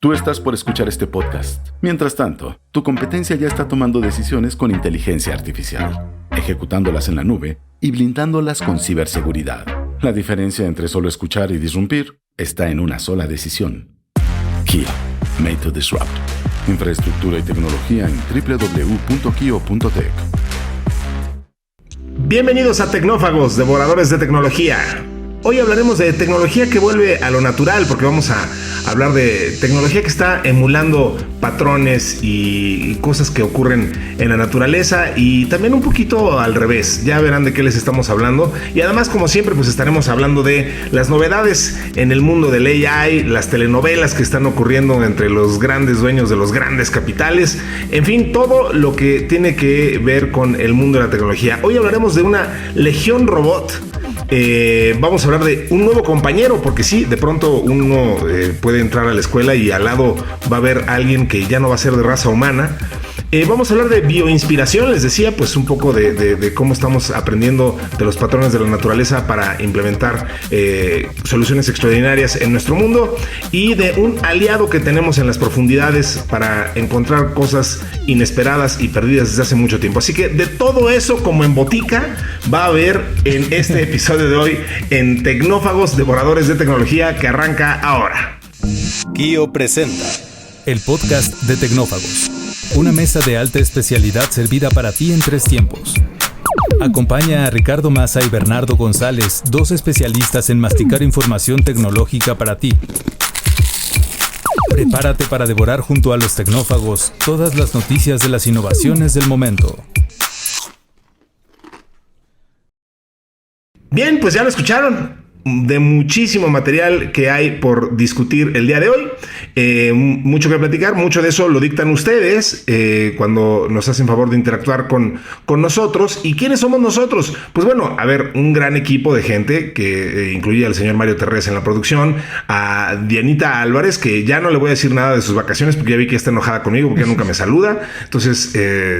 Tú estás por escuchar este podcast. Mientras tanto, tu competencia ya está tomando decisiones con inteligencia artificial, ejecutándolas en la nube y blindándolas con ciberseguridad. La diferencia entre solo escuchar y disrumpir está en una sola decisión. Kio, made to disrupt. Infraestructura y tecnología en www.kio.tech. Bienvenidos a Tecnófagos, devoradores de tecnología. Hoy hablaremos de tecnología que vuelve a lo natural, porque vamos a hablar de tecnología que está emulando patrones y cosas que ocurren en la naturaleza, y también un poquito al revés. Ya verán de qué les estamos hablando. Y además, como siempre, pues estaremos hablando de las novedades en el mundo del AI, las telenovelas que están ocurriendo entre los grandes dueños de los grandes capitales, en fin, todo lo que tiene que ver con el mundo de la tecnología. Hoy hablaremos de una legión robot. Vamos a hablar de un nuevo compañero, porque sí, de pronto uno puede entrar a la escuela y al lado va a haber alguien que ya no va a ser de raza humana. Vamos a hablar de bioinspiración, les decía, pues un poco de cómo estamos aprendiendo de los patrones de la naturaleza para implementar soluciones extraordinarias en nuestro mundo, y de un aliado que tenemos en las profundidades para encontrar cosas inesperadas y perdidas desde hace mucho tiempo. Así que de todo eso, como en botica, va a haber en este episodio de hoy en Tecnófagos, devoradores de tecnología, que arranca ahora. Kio presenta el podcast de Tecnófagos. Una mesa de alta especialidad servida para ti en 3 tiempos. Acompaña a Ricardo Massa y Bernardo González, 2 especialistas en masticar información tecnológica para ti. Prepárate para devorar junto a los tecnófagos todas las noticias de las innovaciones del momento. Bien, pues ya lo escucharon. De muchísimo material que hay por discutir el día de hoy, mucho que platicar, mucho de eso lo dictan ustedes cuando nos hacen favor de interactuar con nosotros. ¿Y quiénes somos nosotros? Pues bueno, a ver, un gran equipo de gente que incluye al señor Mario Terrés en la producción, a Dianita Álvarez, que ya no le voy a decir nada de sus vacaciones porque ya vi que está enojada conmigo porque nunca me saluda, entonces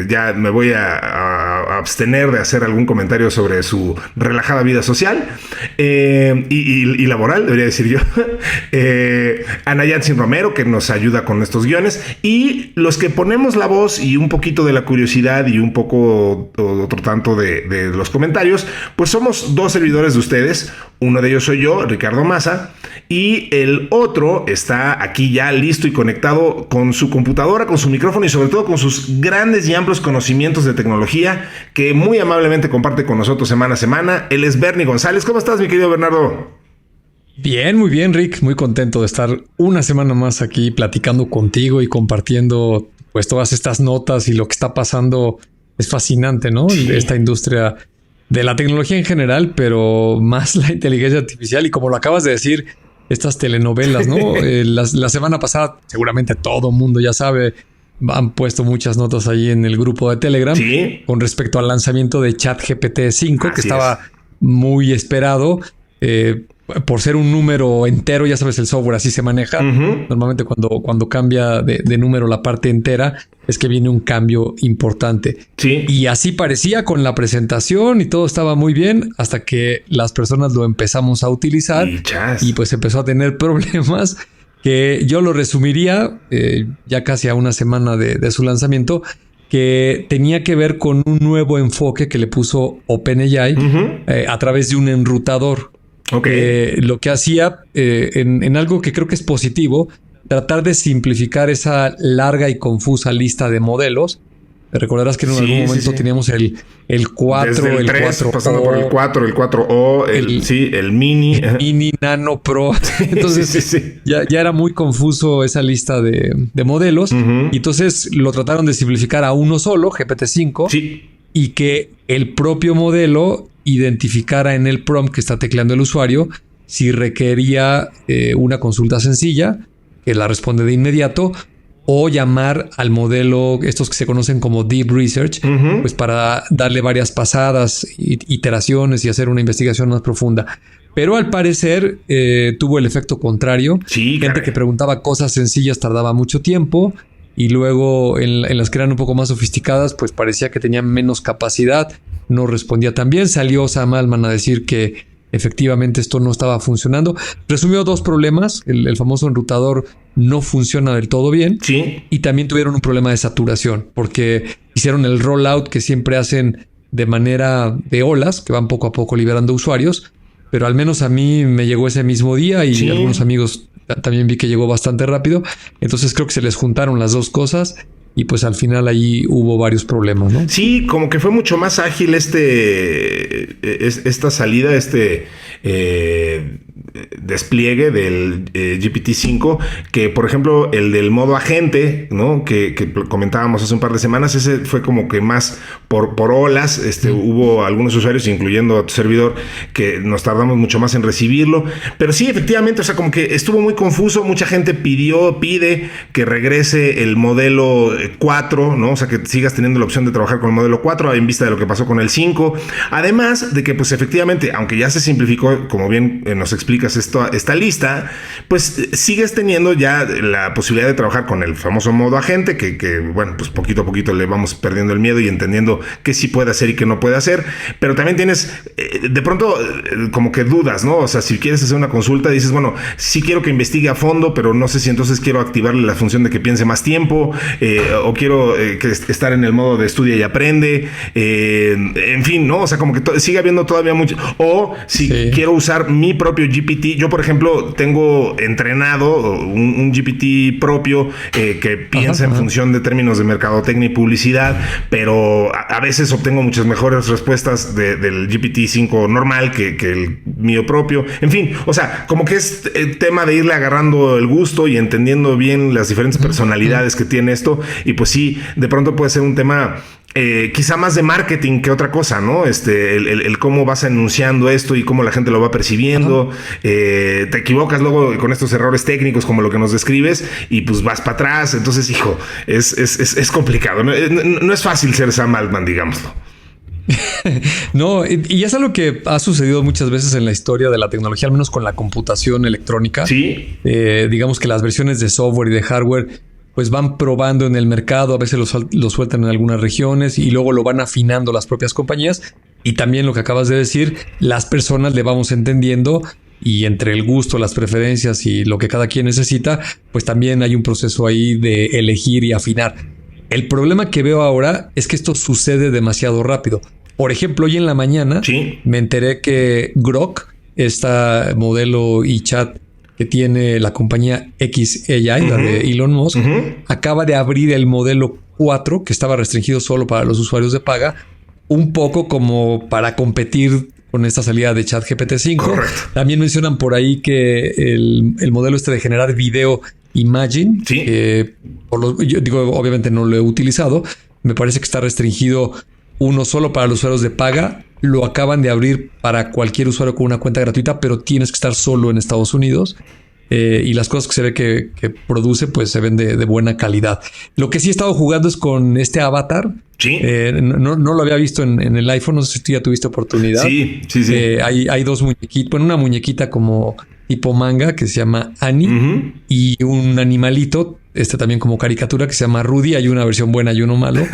ya me voy a abstener de hacer algún comentario sobre su relajada vida social y laboral, debería decir yo. Ana Yansin Romero, que nos ayuda con estos guiones, y los que ponemos la voz y un poquito de la curiosidad y un poco otro tanto de los comentarios, pues somos 2 servidores de ustedes. Uno de ellos soy yo, Ricardo Massa, y el otro está aquí ya listo y conectado con su computadora, con su micrófono y sobre todo con sus grandes y amplios conocimientos de tecnología, que muy amablemente comparte con nosotros semana a semana. Él es Bernie González. ¿Cómo estás, mi querido Bernardo? Bien, muy bien, Rick. Muy contento de estar una semana más aquí platicando contigo y compartiendo pues todas estas notas, y lo que está pasando es fascinante, ¿no? Sí. Esta industria de la tecnología en general, pero más la inteligencia artificial, y como lo acabas de decir, estas telenovelas, ¿no? La semana pasada, seguramente todo mundo ya sabe, han puesto muchas notas ahí en el grupo de Telegram, ¿sí?, con respecto al lanzamiento de ChatGPT 5, que estaba muy esperado. Por ser un número entero, ya sabes, el software así se maneja. Uh-huh. Normalmente cuando cambia de número la parte entera, es que viene un cambio importante. Sí. Y así parecía con la presentación y todo estaba muy bien, hasta que las personas lo empezamos a utilizar y pues empezó a tener problemas que yo lo resumiría ya casi a una semana de su lanzamiento, que tenía que ver con un nuevo enfoque que le puso OpenAI a través de un enrutador. Okay. Lo que hacía en algo que creo que es positivo, tratar de simplificar esa larga y confusa lista de modelos. Recordarás que en algún momento teníamos el 4, desde el 3, 4O, pasando por el 4, el 4O, el Mini. El Mini, Nano, Pro. Entonces Ya era muy confuso esa lista de modelos. Uh-huh. Y entonces lo trataron de simplificar a uno solo, GPT-5. Sí. Y que el propio modelo identificara en el prompt que está tecleando el usuario si requería una consulta sencilla, que la responde de inmediato, o llamar al modelo, estos que se conocen como Deep Research, uh-huh, pues para darle varias pasadas, iteraciones y hacer una investigación más profunda. Pero al parecer tuvo el efecto contrario. Sí, gente que preguntaba cosas sencillas tardaba mucho tiempo, y luego en las que eran un poco más sofisticadas, pues parecía que tenían menos capacidad, no respondía tan bien. Salió Sam Altman a decir que efectivamente esto no estaba funcionando. Resumió 2 problemas. El famoso enrutador no funciona del todo bien. Sí. Y también tuvieron un problema de saturación porque hicieron el rollout que siempre hacen de manera de olas, que van poco a poco liberando usuarios. Pero al menos a mí me llegó ese mismo día y algunos amigos también vi que llegó bastante rápido. Entonces creo que se les juntaron las 2 cosas. Y pues al final ahí hubo varios problemas, ¿no? Sí, como que fue mucho más ágil esta salida, despliegue del GPT-5 que, por ejemplo, el del modo agente, ¿no? Que comentábamos hace un par de semanas. Ese fue como que más por olas. Hubo algunos usuarios, incluyendo a tu servidor, que nos tardamos mucho más en recibirlo. Pero sí, efectivamente, o sea, como que estuvo muy confuso. Mucha gente pide que regrese el modelo 4, ¿no? O sea, que sigas teniendo la opción de trabajar con el modelo 4 en vista de lo que pasó con el 5. Además de que, pues, efectivamente, aunque ya se simplificó, como bien nos explicas esta lista, pues sigues teniendo ya la posibilidad de trabajar con el famoso modo agente, que bueno, pues poquito a poquito le vamos perdiendo el miedo y entendiendo qué sí puede hacer y qué no puede hacer. Pero también tienes, de pronto, como que dudas, ¿no? O sea, si quieres hacer una consulta, dices, bueno, sí quiero que investigue a fondo, pero no sé si entonces quiero activarle la función de que piense más tiempo, o quiero estar en el modo de estudia y aprende, en fin, ¿no? O sea, como que sigue habiendo todavía mucho. O si quiero usar mi propio GPT. Yo, por ejemplo, tengo entrenado un GPT propio que piensa en función de términos de mercadotecnia y publicidad, pero a veces obtengo muchas mejores respuestas del GPT-5 normal que el mío propio. En fin, o sea, como que es el tema de irle agarrando el gusto y entendiendo bien las diferentes personalidades que tiene esto. Y pues sí, de pronto puede ser un tema quizá más de marketing que otra cosa, ¿no? El cómo vas anunciando esto y cómo la gente lo va percibiendo. Te equivocas luego con estos errores técnicos como lo que nos describes y pues vas para atrás. Entonces, hijo, es complicado. No es fácil ser Sam Altman, digámoslo. No, y es algo que ha sucedido muchas veces en la historia de la tecnología, al menos con la computación electrónica. Sí. Digamos que las versiones de software y de hardware pues van probando en el mercado, a veces lo sueltan en algunas regiones y luego lo van afinando las propias compañías. Y también lo que acabas de decir, las personas le vamos entendiendo y entre el gusto, las preferencias y lo que cada quien necesita, pues también hay un proceso ahí de elegir y afinar. El problema que veo ahora es que esto sucede demasiado rápido. Por ejemplo, hoy en la mañana me enteré que Grok, esta modelo y chat que tiene la compañía xAI, la de Elon Musk, acaba de abrir el modelo 4, que estaba restringido solo para los usuarios de paga, un poco como para competir con esta salida de ChatGPT 5. Correcto. También mencionan por ahí que el modelo de generar video Imagine, yo digo, obviamente no lo he utilizado, me parece que está restringido uno solo para los usuarios de paga. Lo acaban de abrir para cualquier usuario con una cuenta gratuita, pero tienes que estar solo en Estados Unidos. Y las cosas que se ve que produce, pues se ven de buena calidad. Lo que sí he estado jugando es con este avatar. Sí. No lo había visto en el iPhone. No sé si tú ya tuviste oportunidad. Sí. Hay 2 muñequitas. Bueno, una muñequita como tipo manga que se llama Annie y un animalito, también como caricatura, que se llama Rudy. Hay una versión buena y uno malo.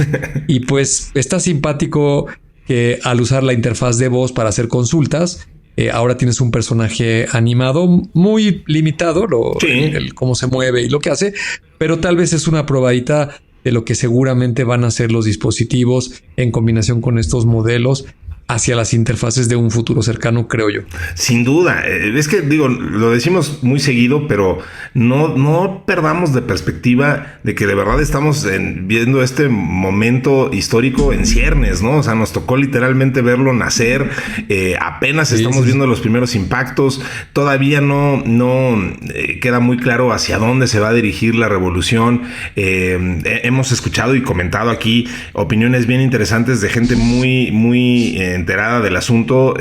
Y pues está simpático que al usar la interfaz de voz para hacer consultas, ahora tienes un personaje animado muy limitado, el cómo se mueve y lo que hace, pero tal vez es una probadita de lo que seguramente van a ser los dispositivos en combinación con estos modelos hacia las interfaces de un futuro cercano, creo yo. Sin duda. Es que, digo, lo decimos muy seguido, pero no perdamos de perspectiva de que de verdad estamos viendo este momento histórico en ciernes, ¿no? O sea, nos tocó literalmente verlo nacer. Apenas estamos viendo los primeros impactos. Todavía no queda muy claro hacia dónde se va a dirigir la revolución. Hemos escuchado y comentado aquí opiniones bien interesantes de gente muy enterada del asunto,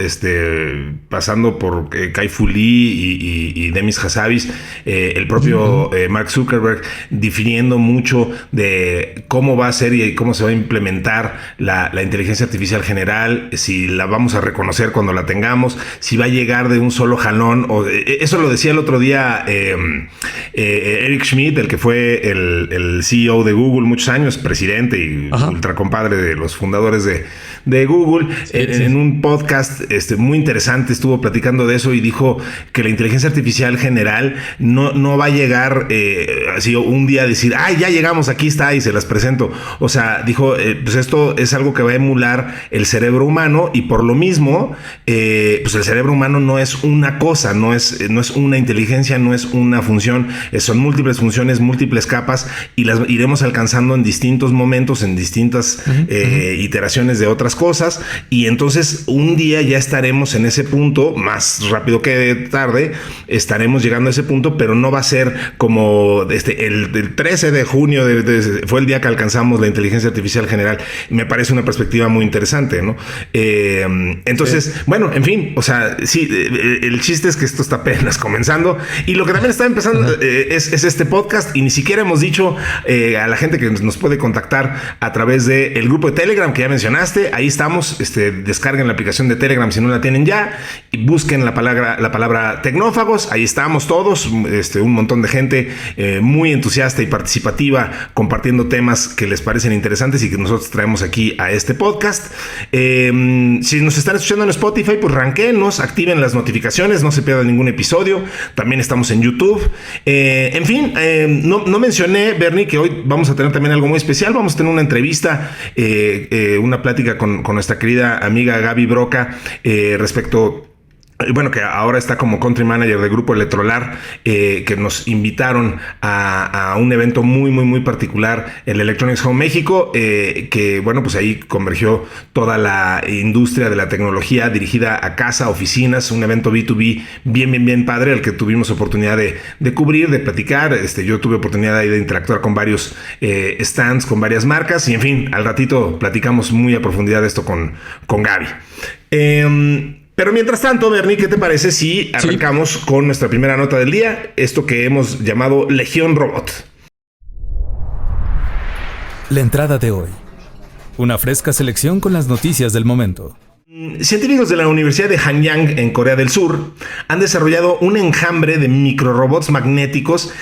pasando por Kai-Fu Lee y Demis Hassabis, el propio Mark Zuckerberg, difiriendo mucho de cómo va a ser y cómo se va a implementar la inteligencia artificial general, si la vamos a reconocer cuando la tengamos, si va a llegar de un solo jalón. Eso lo decía el otro día Eric Schmidt, el que fue el CEO de Google muchos años, presidente y ultra compadre de los fundadores de Google. en un podcast muy interesante estuvo platicando de eso y dijo que la inteligencia artificial general no va a llegar así un día a decir, ¡ay, ya llegamos, aquí está y se las presento! O sea, dijo, pues esto es algo que va a emular el cerebro humano y por lo mismo, pues el cerebro humano no es una cosa, no es una inteligencia, no es una función, son múltiples funciones, múltiples capas y las iremos alcanzando en distintos momentos, en distintas iteraciones de otras cosas y entonces un día ya estaremos en ese punto, más rápido que tarde, estaremos llegando a ese punto, pero no va a ser como el 13 de junio fue el día que alcanzamos la inteligencia artificial general. Me parece una perspectiva muy interesante, ¿no? Entonces, bueno, en fin, o sea, sí, el chiste es que esto está apenas comenzando y lo que también está empezando es este podcast y ni siquiera hemos dicho a la gente que nos puede contactar a través del grupo de Telegram que ya mencionaste. Ahí estamos, descarguen la aplicación de Telegram si no la tienen ya y busquen la palabra Tecnófagos. Ahí estamos todos, un montón de gente muy entusiasta y participativa compartiendo temas que les parecen interesantes y que nosotros traemos aquí a este podcast. Si nos están escuchando en Spotify, pues ranquenos, activen las notificaciones, no se pierdan ningún episodio. También estamos en YouTube. En fin, no mencioné, Bernie, que hoy vamos a tener también algo muy especial. Vamos a tener una entrevista, una plática con nuestra querida amiga Gaby Broca respecto... Bueno, que ahora está como country manager del grupo Electrolar, que nos invitaron a un evento muy, muy, muy particular, el Electronics Home México, que bueno, pues ahí convergió toda la industria de la tecnología dirigida a casa, oficinas, un evento B2B bien padre, al que tuvimos oportunidad de cubrir, de platicar. Yo tuve oportunidad ahí de interactuar con varios stands, con varias marcas, y en fin, al ratito platicamos muy a profundidad de esto con Gaby. Pero mientras tanto, Bernie, ¿qué te parece si arrancamos con nuestra primera nota del día? Esto que hemos llamado Legión Robot. La entrada de hoy. Una fresca selección con las noticias del momento. Científicos de la Universidad de Hanyang en Corea del Sur han desarrollado un enjambre de microrobots magnéticos.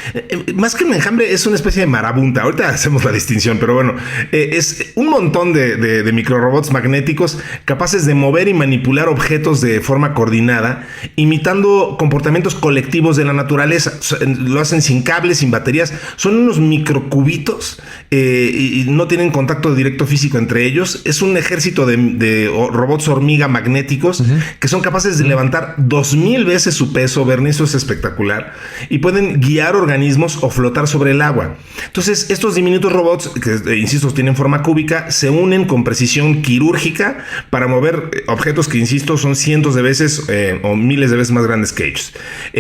Más que un enjambre, es una especie de marabunta. Ahorita hacemos la distinción, pero bueno, es un montón de microrobots magnéticos capaces de mover y manipular objetos de forma coordinada, imitando comportamientos colectivos de la naturaleza. Lo hacen sin cables, sin baterías. Son unos microcubitos y no tienen contacto directo físico entre ellos. Es un ejército de robots hormiga magnéticos que son capaces de levantar 2000 veces su peso. Bernie, eso es espectacular, y pueden guiar organismos o flotar sobre el agua. Entonces estos diminutos robots, que insisto tienen forma cúbica, se unen con precisión quirúrgica para mover objetos que, insisto, son cientos de veces o miles de veces más grandes que ellos.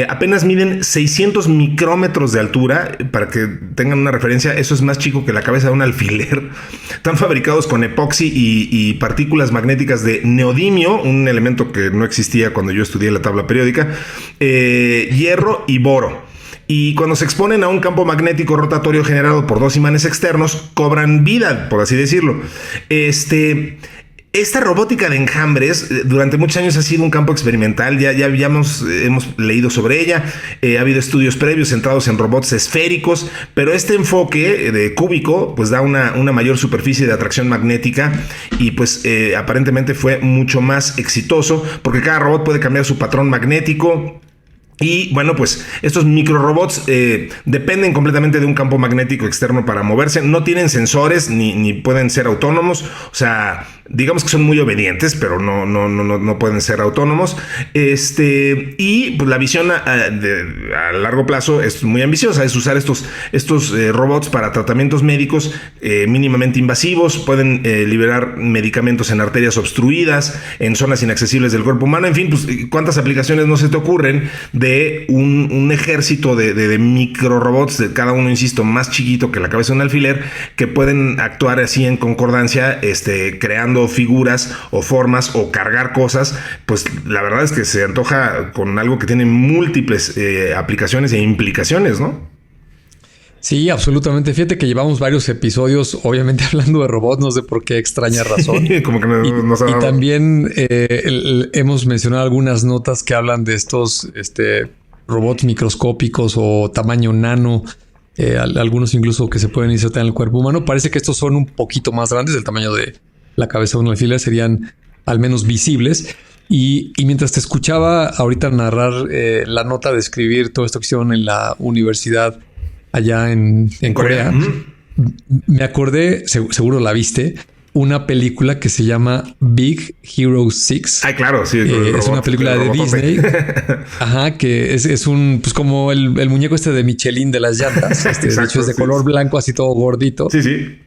Apenas miden 600 micrómetros de altura. Para que tengan una referencia, eso es más chico que la cabeza de un alfiler. Están fabricados con epoxi y partículas magnéticas de neodimio, un elemento que no existía cuando yo estudié la tabla periódica, hierro y boro. Y cuando se exponen a un campo magnético rotatorio generado por dos imanes externos, cobran vida, por así decirlo. Esta robótica de enjambres durante muchos años ha sido un campo experimental. Ya hemos leído sobre ella. Ha habido estudios previos centrados en robots esféricos, pero este enfoque de cúbico pues da una mayor superficie de atracción magnética y pues aparentemente fue mucho más exitoso porque cada robot puede cambiar su patrón magnético. Y bueno, pues estos microrobots dependen completamente de un campo magnético externo para moverse. No tienen sensores ni pueden ser autónomos. O sea, digamos que son muy obedientes, pero no pueden ser autónomos. Y pues la visión a largo plazo es muy ambiciosa. Es usar estos robots para tratamientos médicos mínimamente invasivos. Pueden liberar medicamentos en arterias obstruidas, en zonas inaccesibles del cuerpo humano. En fin, pues cuántas aplicaciones no se te ocurren de un ejército de microrobots, de cada uno, insisto, más chiquito que la cabeza de un alfiler, que pueden actuar así en concordancia, creando figuras o formas o cargar cosas. Pues la verdad es que se antoja con algo que tiene múltiples aplicaciones e implicaciones, ¿no? Sí, absolutamente. Fíjate que llevamos varios episodios, obviamente hablando de robots, no sé por qué extraña razón. Como que y también hemos mencionado algunas notas que hablan de estos robots microscópicos o tamaño nano, algunos incluso que se pueden insertar en el cuerpo humano. Parece que estos son un poquito más grandes, del tamaño de la cabeza de un alfiler, serían al menos visibles. Y mientras te escuchaba ahorita narrar la nota de escribir todo esto que hicieron en la universidad allá en Corea, me acordé, seguro la viste, una película que se llama Big Hero 6. Ay, claro, sí. Es una película de Disney. Ajá, que es un, pues como el muñeco este de Michelin de las llantas. Exacto, de hecho es de color blanco, así todo gordito. Sí, sí.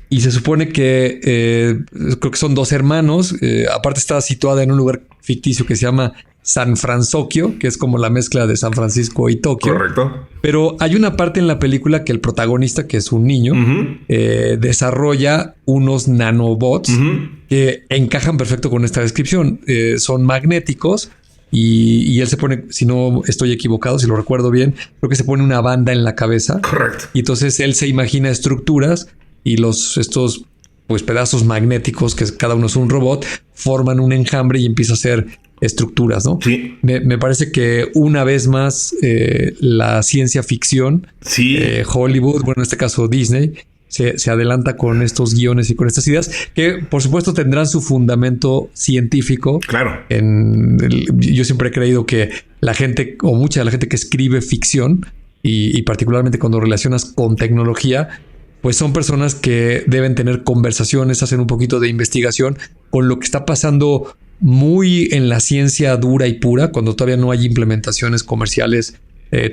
Y se supone que creo que son dos hermanos. Aparte está situada en un lugar ficticio que se llama San Francisco, que es como la mezcla de San Francisco y Tokio. Correcto. Pero hay una parte en la película que el protagonista, que es un niño, desarrolla unos nanobots que encajan perfecto con esta descripción. Son magnéticos y él se pone, si no estoy equivocado, si lo recuerdo bien, creo que se pone una banda en la cabeza. Correcto. Y entonces él se imagina estructuras y estos pues pedazos magnéticos, que cada uno es un robot, forman un enjambre y empieza a hacer estructuras, ¿no? Sí. Me parece que una vez más la ciencia ficción, sí. Hollywood, bueno, en este caso Disney, se adelanta con estos guiones y con estas ideas que por supuesto tendrán su fundamento científico. Claro. Yo siempre he creído que la gente, o mucha de la gente que escribe ficción y particularmente cuando relacionas con tecnología, pues son personas que deben tener conversaciones, hacen un poquito de investigación con lo que está pasando muy en la ciencia dura y pura, cuando todavía no hay implementaciones comerciales,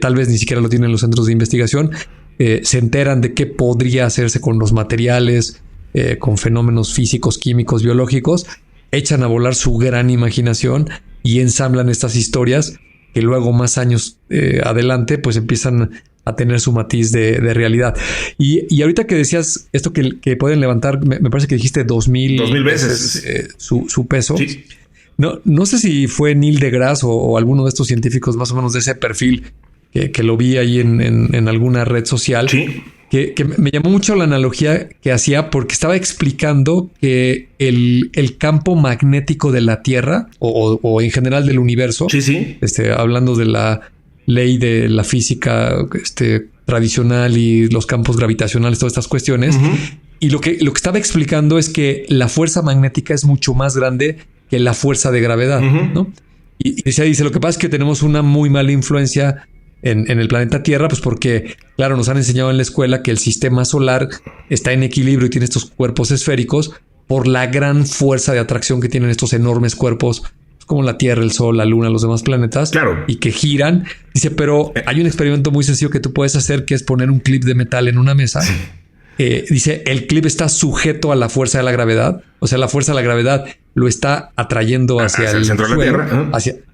tal vez ni siquiera lo tienen los centros de investigación, se enteran de qué podría hacerse con los materiales, con fenómenos físicos, químicos, biológicos, echan a volar su gran imaginación y ensamblan estas historias que luego más años adelante pues empiezan a tener su matiz de realidad. Y ahorita que decías esto que pueden levantar, me parece que dijiste 2000 veces su peso. Sí. No sé si fue Neil deGrasse o alguno de estos científicos más o menos de ese perfil que lo vi ahí en alguna red social. Sí. Que me llamó mucho la analogía que hacía porque estaba explicando que el campo magnético de la Tierra o en general del universo, sí. Hablando de la ley de la física tradicional y los campos gravitacionales, todas estas cuestiones. Y lo que estaba explicando es que la fuerza magnética es mucho más grande que la fuerza de gravedad, ¿no? Y dice, lo que pasa es que tenemos una muy mala influencia en el planeta Tierra, pues porque, claro, nos han enseñado en la escuela que el sistema solar está en equilibrio y tiene estos cuerpos esféricos por la gran fuerza de atracción que tienen estos enormes cuerpos como la Tierra, el Sol, la Luna, los demás planetas, claro, y que giran. Dice, pero hay un experimento muy sencillo que tú puedes hacer, que es poner un clip de metal en una mesa. Sí. Dice, el clip está sujeto a la fuerza de la gravedad. O sea, la fuerza de la gravedad lo está atrayendo hacia el centro de la Tierra,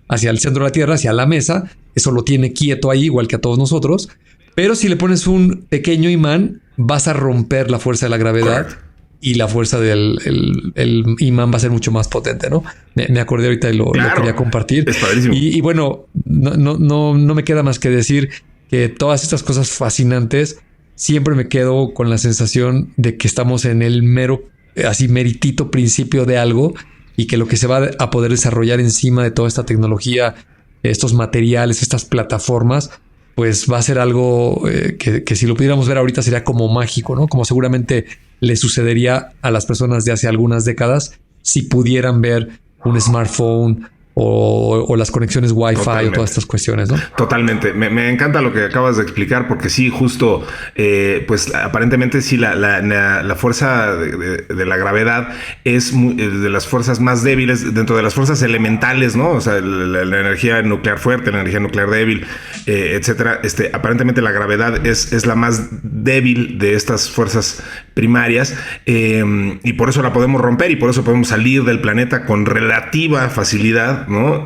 hacia el centro de la Tierra, hacia la mesa. Eso lo tiene quieto ahí, igual que a todos nosotros. Pero si le pones un pequeño imán, vas a romper la fuerza de la gravedad. Correcto. Y la fuerza del el imán va a ser mucho más potente, ¿no? Me acordé ahorita y lo quería compartir. Es padrísimo. Y bueno, no me queda más que decir que todas estas cosas fascinantes, siempre me quedo con la sensación de que estamos en el meritito principio de algo y que lo que se va a poder desarrollar encima de toda esta tecnología, estos materiales, estas plataformas, pues va a ser algo que si lo pudiéramos ver ahorita sería como mágico, ¿no? Como seguramente le sucedería a las personas de hace algunas décadas si pudieran ver un smartphone o las conexiones Wi-Fi. Totalmente. O todas estas cuestiones, ¿no? Totalmente. Me encanta lo que acabas de explicar porque sí, justo, pues aparentemente sí, la fuerza de la gravedad es de las fuerzas más débiles dentro de las fuerzas elementales, ¿no? O sea, la energía nuclear fuerte, la energía nuclear débil, etcétera. Aparentemente la gravedad es la más débil de estas fuerzas primarias y por eso la podemos romper y por eso podemos salir del planeta con relativa facilidad, ¿no?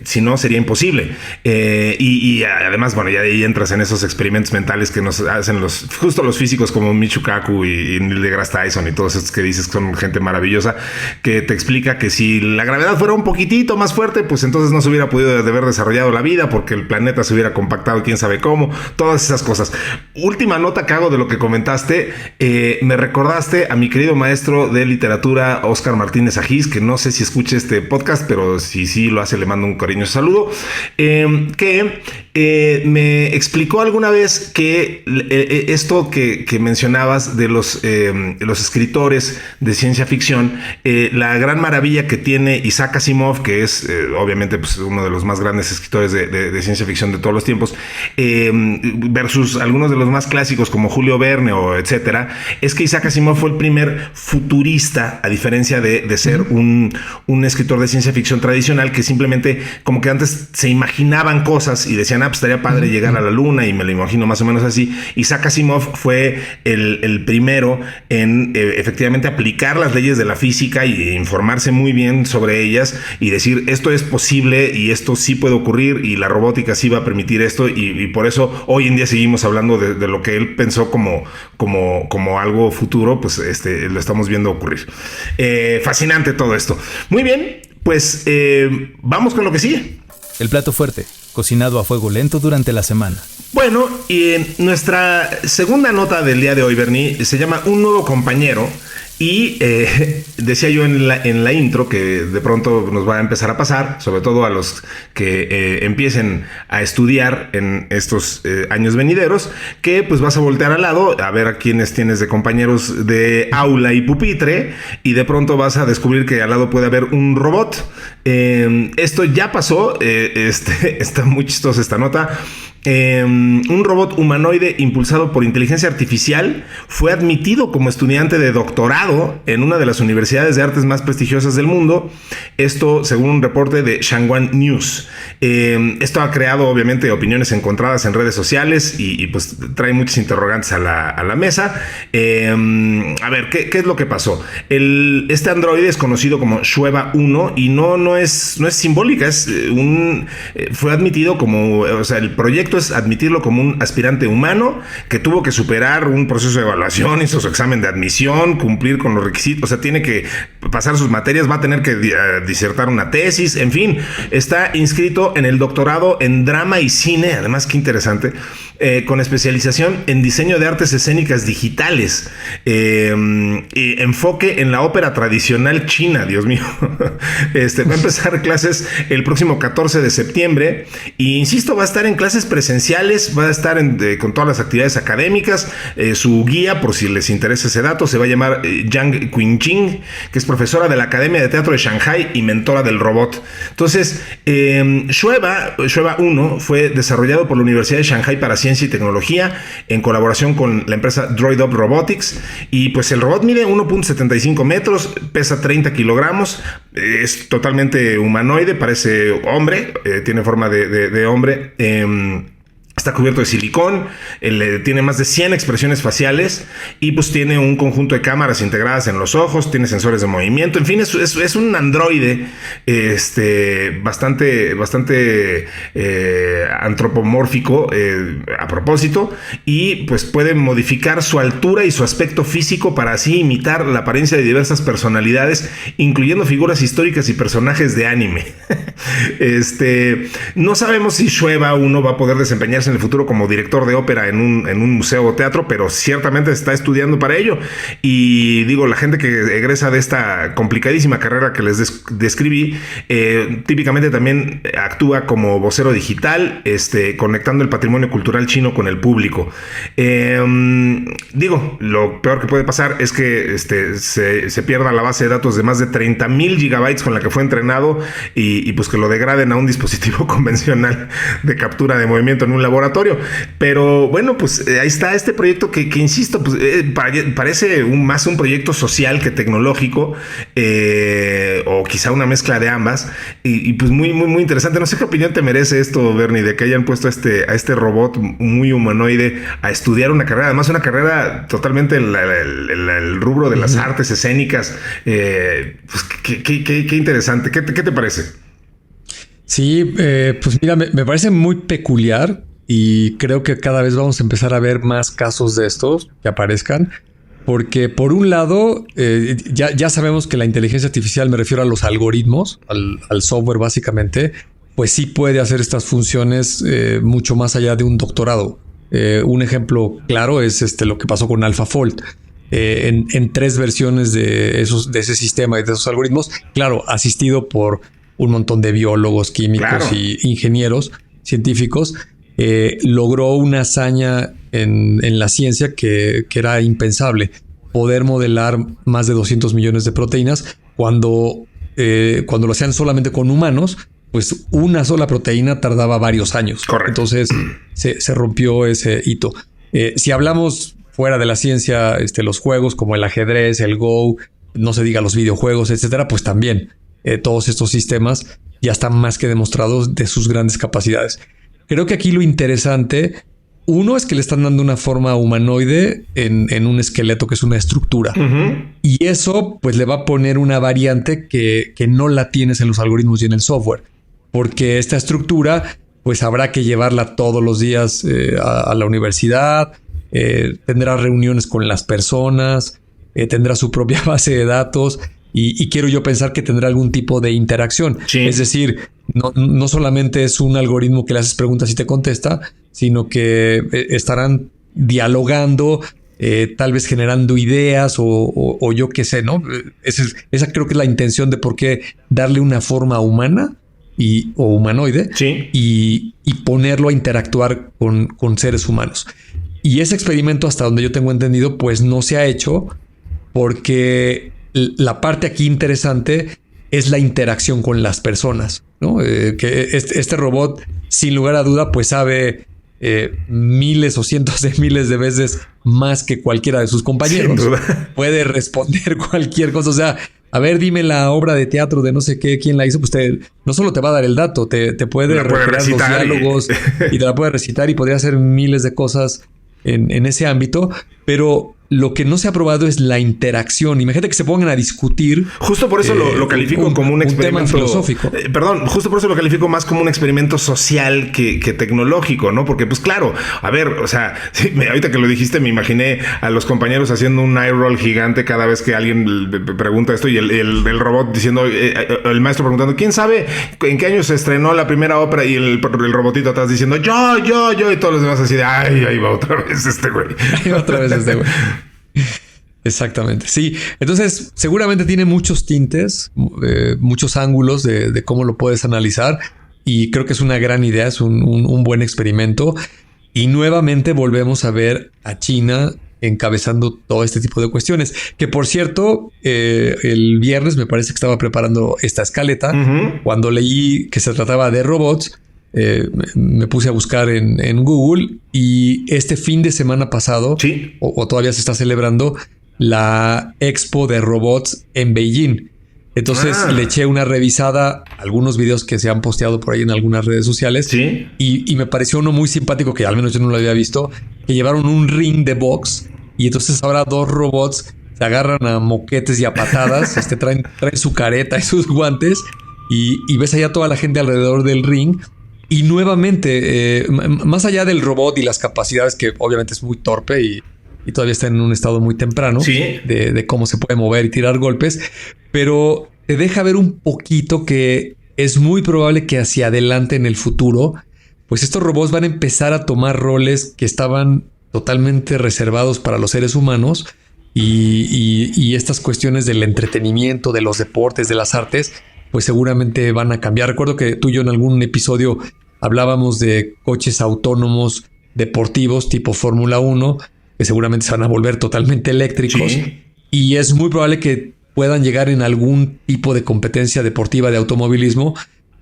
Si no, sería imposible. Y además, bueno, ya ahí entras en esos experimentos mentales que nos hacen los físicos como Michio Kaku y Neil deGrasse Tyson y todos estos que dices que son gente maravillosa, que te explica que si la gravedad fuera un poquitito más fuerte, pues entonces no se hubiera podido haber desarrollado la vida porque el planeta se hubiera compactado quién sabe cómo, todas esas cosas. Última nota que hago de lo que comentaste, me recordaste a mi querido maestro de literatura, Óscar Martínez Agis, que no sé si escuche este podcast, pero si sí lo hace, le mando un cariñoso saludo, que me explicó alguna vez que esto que mencionabas de los escritores de ciencia ficción, la gran maravilla que tiene Isaac Asimov, que es obviamente pues, uno de los más grandes escritores de ciencia ficción de todos los tiempos, versus algunos de los más clásicos como Julio Verne o etcétera, es que Isaac Asimov fue el primer futurista, a diferencia de ser un escritor de ciencia ficción tradicional que simplemente como que antes se imaginaban cosas y decían, pues estaría padre llegar a la luna, y me lo imagino más o menos así. Isaac Asimov fue el primero en efectivamente aplicar las leyes de la física y informarse muy bien sobre ellas y decir, esto es posible y esto sí puede ocurrir y la robótica sí va a permitir esto, y por eso hoy en día seguimos hablando de lo que él pensó como algo futuro, pues lo estamos viendo ocurrir. Fascinante todo esto. Muy bien, pues vamos con lo que sigue. El plato fuerte, cocinado a fuego lento durante la semana. Bueno, y nuestra segunda nota del día de hoy, Bernie, se llama Un nuevo compañero. Y decía yo en la intro que de pronto nos va a empezar a pasar, sobre todo a los que empiecen a estudiar en estos años venideros, que pues vas a voltear al lado a ver a quienes tienes de compañeros de aula y pupitre, y de pronto vas a descubrir que al lado puede haber un robot. Esto ya pasó, está muy chistosa esta nota. Un robot humanoide impulsado por inteligencia artificial fue admitido como estudiante de doctorado en una de las universidades de artes más prestigiosas del mundo. Esto según un reporte de Shanghai News. Esto ha creado obviamente opiniones encontradas en redes sociales y pues trae muchos interrogantes a la mesa. A ver, ¿qué es lo que pasó? Este androide es conocido como Shueva 1 y no es simbólica, fue admitido como, o sea, el proyecto es admitirlo como un aspirante humano que tuvo que superar un proceso de evaluación, hizo su examen de admisión, cumplir con los requisitos, o sea, tiene que pasar sus materias, va a tener que disertar una tesis, en fin, está inscrito en el doctorado en drama y cine, además qué interesante, con especialización en diseño de artes escénicas digitales, y enfoque en la ópera tradicional china, Dios mío. Va a empezar clases el próximo 14 de septiembre y insisto, va a estar en clases presenciales, va a estar con todas las actividades académicas. Su guía, por si les interesa ese dato, se va a llamar Yang Qingjing, que es profesora de la Academia de Teatro de Shanghai y mentora del robot. Entonces, Shueva 1 fue desarrollado por la Universidad de Shanghai para Ciencia y Tecnología en colaboración con la empresa DroidUp Robotics, y pues el robot mide 1.75 metros, pesa 30 kilogramos, es totalmente humanoide, parece hombre, tiene forma de hombre. Está cubierto de silicón, tiene más de 100 expresiones faciales y pues tiene un conjunto de cámaras integradas en los ojos, tiene sensores de movimiento, en fin, es un androide bastante antropomórfico a propósito, y pues puede modificar su altura y su aspecto físico para así imitar la apariencia de diversas personalidades, incluyendo figuras históricas y personajes de anime. No sabemos si Shueva 1 va a poder desempeñarse en el futuro como director de ópera en un museo o teatro, pero ciertamente está estudiando para ello. Y digo, la gente que egresa de esta complicadísima carrera que les describí, típicamente también actúa como vocero digital, conectando el patrimonio cultural chino con el público. Digo, lo peor que puede pasar es que se pierda la base de datos de más de 30,000 gigabytes con la que fue entrenado y pues que lo degraden a un dispositivo convencional de captura de movimiento en un laboratorio. Pero bueno, pues ahí está este proyecto que insisto, pues parece más un proyecto social que tecnológico, o quizá una mezcla de ambas, y pues muy interesante. No sé qué opinión te merece esto, Bernie, de que hayan puesto a este robot muy humanoide a estudiar una carrera, además una carrera totalmente el rubro de las artes escénicas. Pues qué interesante. ¿Qué te parece? Sí, pues mira, me parece muy peculiar. Y creo que cada vez vamos a empezar a ver más casos de estos que aparezcan. Porque por un lado, ya sabemos que la inteligencia artificial, me refiero a los algoritmos, al software básicamente, pues sí puede hacer estas funciones mucho más allá de un doctorado. Un ejemplo claro es lo que pasó con AlphaFold. En 3 versiones de ese sistema y de esos algoritmos, claro, asistido por un montón de biólogos, químicos y ingenieros científicos. logró una hazaña en la ciencia que era impensable. Poder modelar más de 200 millones de proteínas cuando lo hacían solamente con humanos, pues una sola proteína tardaba varios años. Correcto. Entonces se rompió ese hito. Si hablamos fuera de la ciencia, los juegos como el ajedrez, el Go, no se diga los videojuegos, etcétera, pues también todos estos sistemas ya están más que demostrados de sus grandes capacidades. Creo que aquí lo interesante, uno, es que le están dando una forma humanoide en un esqueleto que es una estructura. Uh-huh. Y eso pues le va a poner una variante que no la tienes en los algoritmos y en el software. Porque esta estructura pues habrá que llevarla todos los días a la universidad, tendrá reuniones con las personas, tendrá su propia base de datos y quiero yo pensar que tendrá algún tipo de interacción. Sí. Es decir, no solamente es un algoritmo que le haces preguntas y te contesta, sino que estarán dialogando, tal vez generando ideas o yo qué sé, ¿no? Esa creo que es la intención de por qué darle una forma humana o humanoide, sí, y ponerlo a interactuar con seres humanos. Y ese experimento, hasta donde yo tengo entendido, pues no se ha hecho porque la parte aquí interesante es la interacción con las personas, ¿no? Que este robot, sin lugar a duda, pues sabe miles o cientos de miles de veces más que cualquiera de sus compañeros. Puede responder cualquier cosa. O sea, a ver, dime la obra de teatro de no sé qué, quién la hizo. Pues no solo te va a dar el dato, te puede recrear los diálogos y te la puede recitar y podría hacer miles de cosas en ese ámbito, pero lo que no se ha probado es la interacción. Imagínate que se pongan a discutir. Justo por eso lo califico como un experimento filosófico. Justo por eso lo califico más como un experimento social que tecnológico, ¿no? Porque, pues claro, a ver, o sea, sí, ahorita que lo dijiste, me imaginé a los compañeros haciendo un eye roll gigante cada vez que alguien pregunta esto y el robot diciendo, el maestro preguntando, ¿quién sabe en qué año se estrenó la primera ópera? Y el robotito atrás diciendo, yo, y todos los demás así de, ahí va otra vez este güey. Ahí va otra vez este güey. Exactamente, sí. Entonces seguramente tiene muchos tintes, muchos ángulos de cómo lo puedes analizar y creo que es una gran idea, es un buen experimento y nuevamente volvemos a ver a China encabezando todo este tipo de cuestiones, que por cierto el viernes me parece que estaba preparando esta escaleta. Uh-huh. Cuando leí que se trataba de robots, me puse a buscar en Google y este fin de semana pasado, ¿sí? o todavía se está celebrando la Expo de Robots en Beijing. Entonces le eché una revisada a algunos videos que se han posteado por ahí en algunas redes sociales. ¿Sí? Y me pareció uno muy simpático que al menos yo no lo había visto, que llevaron un ring de box y entonces ahora dos robots se agarran a moquetes y a patadas, traen su careta y sus guantes y ves allá toda la gente alrededor del ring. Y nuevamente, más allá del robot y las capacidades, que obviamente es muy torpe y todavía está en un estado muy temprano, ¿sí? de cómo se puede mover y tirar golpes, pero te deja ver un poquito que es muy probable que hacia adelante en el futuro, pues estos robots van a empezar a tomar roles que estaban totalmente reservados para los seres humanos y estas cuestiones del entretenimiento, de los deportes, de las artes, pues seguramente van a cambiar. Recuerdo que tú y yo en algún episodio hablábamos de coches autónomos deportivos tipo Fórmula 1, que seguramente se van a volver totalmente eléctricos. Sí. Y es muy probable que puedan llegar en algún tipo de competencia deportiva de automovilismo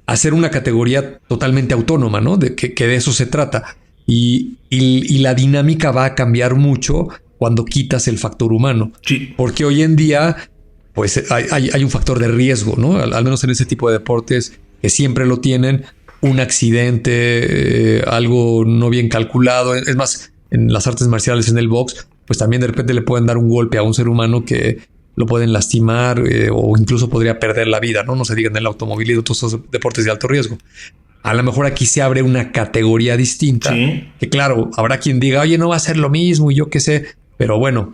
a ser una categoría totalmente autónoma, ¿no? Que de eso se trata. Y la dinámica va a cambiar mucho cuando quitas el factor humano. Sí. Porque hoy en día pues hay un factor de riesgo, ¿no? Al menos en ese tipo de deportes que siempre lo tienen, un accidente, algo no bien calculado. Es más, en las artes marciales, en el box, pues también de repente le pueden dar un golpe a un ser humano que lo pueden lastimar o incluso podría perder la vida, ¿no? No se diga en el automovilismo, todos esos deportes de alto riesgo. A lo mejor aquí se abre una categoría distinta, ¿sí? Que claro, habrá quien diga, oye, no va a ser lo mismo y yo qué sé, pero bueno,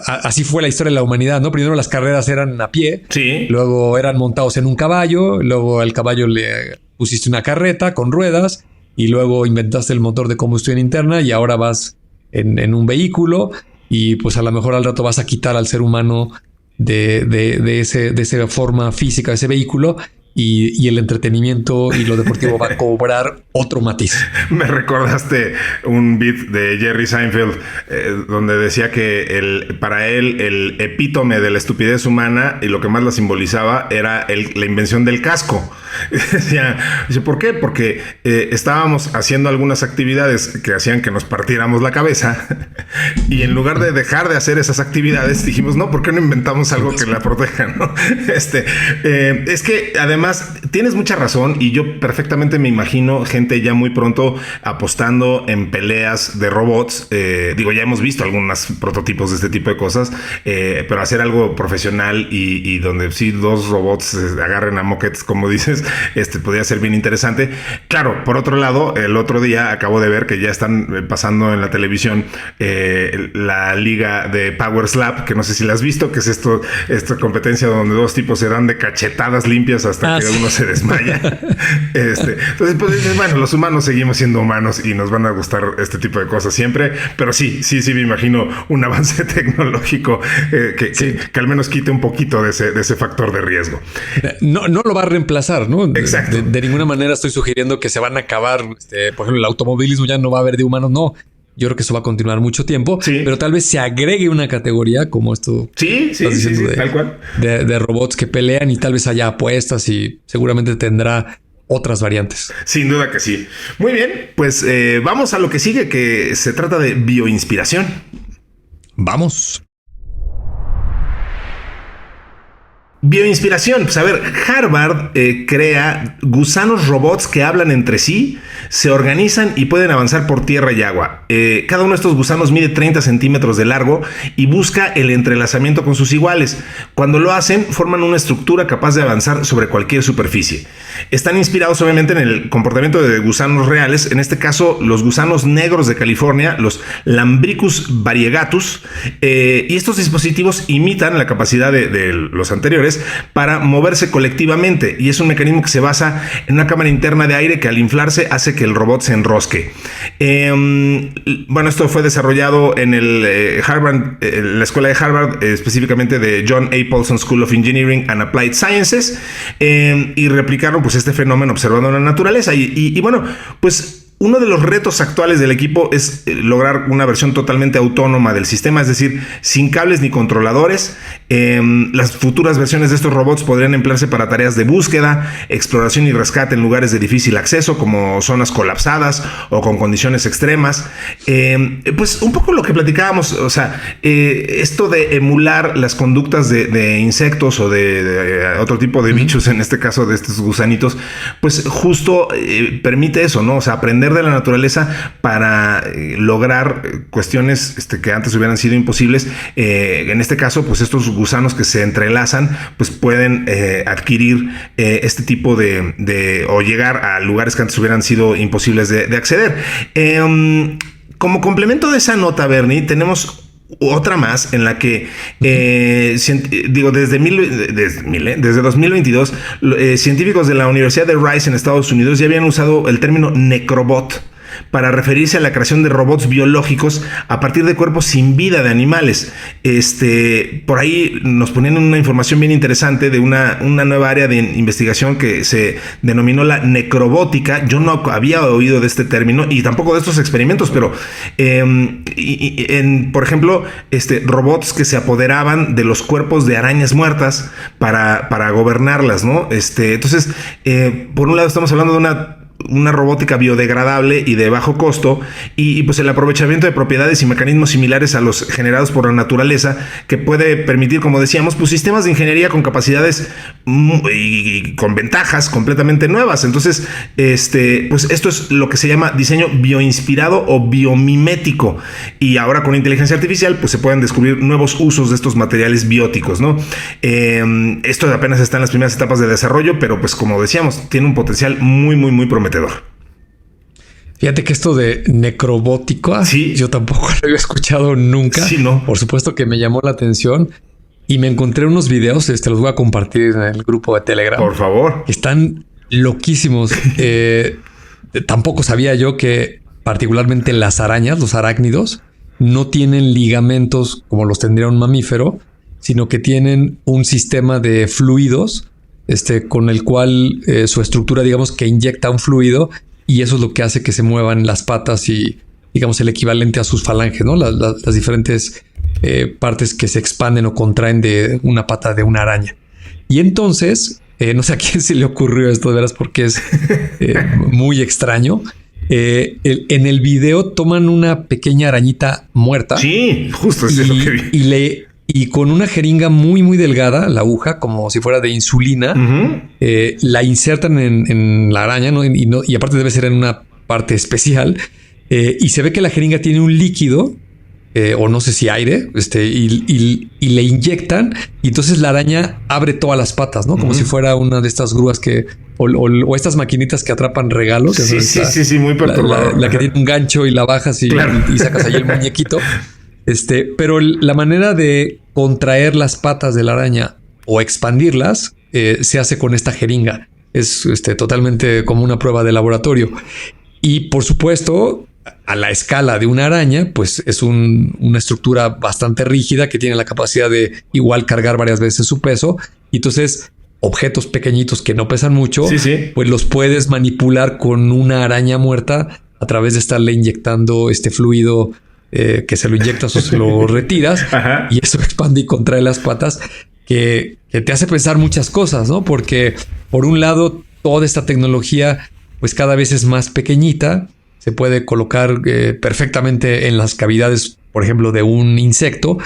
así fue la historia de la humanidad, ¿no? Primero las carreras eran a pie, sí. Luego eran montados en un caballo, luego al caballo le pusiste una carreta con ruedas y luego inventaste el motor de combustión interna y ahora vas en un vehículo y pues a lo mejor al rato vas a quitar al ser humano de esa forma física de ese vehículo y el entretenimiento y lo deportivo va a cobrar otro matiz. Me recordaste un beat de Jerry Seinfeld donde decía que para él el epítome de la estupidez humana y lo que más la simbolizaba era la invención del casco. Dice, ¿por qué? Porque estábamos haciendo algunas actividades que hacían que nos partiéramos la cabeza y en lugar de dejar de hacer esas actividades dijimos, no, ¿por qué no inventamos algo que la proteja? ¿No? Es que además tienes mucha razón y yo perfectamente me imagino gente ya muy pronto apostando en peleas de robots. Digo, ya hemos visto algunos prototipos de este tipo de cosas, pero hacer algo profesional y donde sí dos robots agarren a moquetes, como dices, podría ser bien interesante. Claro, por otro lado, el otro día acabo de ver que ya están pasando en la televisión la liga de Power Slap, que no sé si la has visto, que es esta competencia donde dos tipos se dan de cachetadas limpias hasta que uno se desmaya. Entonces, pues, bueno, los humanos seguimos siendo humanos y nos van a gustar este tipo de cosas siempre, pero sí me imagino un avance tecnológico que al menos quite un poquito de ese factor de riesgo. No lo va a reemplazar, ¿no? Exacto. De ninguna manera estoy sugiriendo que se van a acabar, por ejemplo, el automovilismo ya no va a haber de humanos, no. Yo creo que eso va a continuar mucho tiempo, pero tal vez se agregue una categoría como esto. Sí, tal cual. De robots que pelean y tal vez haya apuestas y seguramente tendrá otras variantes. Sin duda que sí. Muy bien, pues vamos a lo que sigue, que se trata de bioinspiración. Vamos. Bioinspiración. Pues a ver, Harvard crea gusanos robots que hablan entre sí, se organizan y pueden avanzar por tierra y agua. Cada uno de estos gusanos mide 30 centímetros de largo y busca el entrelazamiento con sus iguales. Cuando lo hacen, forman una estructura capaz de avanzar sobre cualquier superficie. Están inspirados obviamente en el comportamiento de gusanos reales, en este caso los gusanos negros de California, los Lambricus variegatus, y estos dispositivos imitan la capacidad de los anteriores para moverse colectivamente, y es un mecanismo que se basa en una cámara interna de aire que al inflarse hace que el robot se enrosque. Bueno, esto fue desarrollado en la escuela de Harvard, específicamente de John A. Paulson School of Engineering and Applied Sciences, y replicaron pues este fenómeno observado en la naturaleza y bueno, pues uno de los retos actuales del equipo es lograr una versión totalmente autónoma del sistema, es decir, sin cables ni controladores. Las futuras versiones de estos robots podrían emplearse para tareas de búsqueda, exploración y rescate en lugares de difícil acceso, como zonas colapsadas o con condiciones extremas. Pues un poco lo que platicábamos, o sea, esto de emular las conductas de insectos o de otro tipo de bichos, en este caso de estos gusanitos, pues justo permite eso, ¿no? O sea, aprender de la naturaleza para lograr cuestiones que antes hubieran sido imposibles. En este caso, pues estos gusanos que se entrelazan, pues pueden adquirir este tipo o llegar a lugares que antes hubieran sido imposibles de acceder. Como complemento de esa nota, Bernie, tenemos otra más en la que, desde 2022, científicos de la Universidad de Rice en Estados Unidos ya habían usado el término necrobot para referirse a la creación de robots biológicos a partir de cuerpos sin vida de animales. Por ahí nos ponían una información bien interesante de una nueva área de investigación que se denominó la necrobótica. Yo no había oído de este término y tampoco de estos experimentos, pero por ejemplo, robots que se apoderaban de los cuerpos de arañas muertas para gobernarlas, ¿no? Entonces, por un lado estamos hablando de una robótica biodegradable y de bajo costo y pues el aprovechamiento de propiedades y mecanismos similares a los generados por la naturaleza, que puede permitir, como decíamos, pues sistemas de ingeniería con capacidades y con ventajas completamente nuevas. Entonces, pues esto es lo que se llama diseño bioinspirado o biomimético, y ahora con inteligencia artificial pues se pueden descubrir nuevos usos de estos materiales bióticos, ¿no? Esto apenas está en las primeras etapas de desarrollo, pero pues como decíamos, tiene un potencial muy prometedor. Fíjate que esto de necrobótica, yo tampoco lo había escuchado nunca. Sí, no. Por supuesto que me llamó la atención y me encontré unos videos, los voy a compartir en el grupo de Telegram. Por favor. Están loquísimos. Tampoco sabía yo que particularmente las arañas, los arácnidos, no tienen ligamentos como los tendría un mamífero, sino que tienen un sistema de fluidos con el cual su estructura, digamos, que inyecta un fluido y eso es lo que hace que se muevan las patas y, digamos, el equivalente a sus falanges, ¿no? Las diferentes partes que se expanden o contraen de una pata de una araña. Y entonces, no sé a quién se le ocurrió esto de veras porque es muy extraño. En el video toman una pequeña arañita muerta. Sí, justo eso es lo que vi. Y con una jeringa muy, muy delgada, la aguja, como si fuera de insulina, la insertan en la araña, ¿no? Y aparte debe ser en una parte especial. Y se ve que la jeringa tiene un líquido, o no sé si aire, y le inyectan. Y entonces la araña abre todas las patas, ¿no? Como si fuera una de estas grúas o estas maquinitas que atrapan regalos. Sí, muy perturbador. La que tiene un gancho y la bajas y sacas ahí el muñequito. Pero la manera de contraer las patas de la araña o expandirlas se hace con esta jeringa. Es totalmente como una prueba de laboratorio. Y por supuesto, a la escala de una araña, pues es una estructura bastante rígida que tiene la capacidad de igual cargar varias veces su peso. Y entonces objetos pequeñitos que no pesan mucho, pues los puedes manipular con una araña muerta a través de estarle inyectando este fluido que se lo inyectas o se lo retiras. Ajá. Y eso expande y contrae las patas que te hace pensar muchas cosas, ¿no? Porque por un lado toda esta tecnología pues cada vez es más pequeñita, se puede colocar perfectamente en las cavidades, por ejemplo, de un insecto.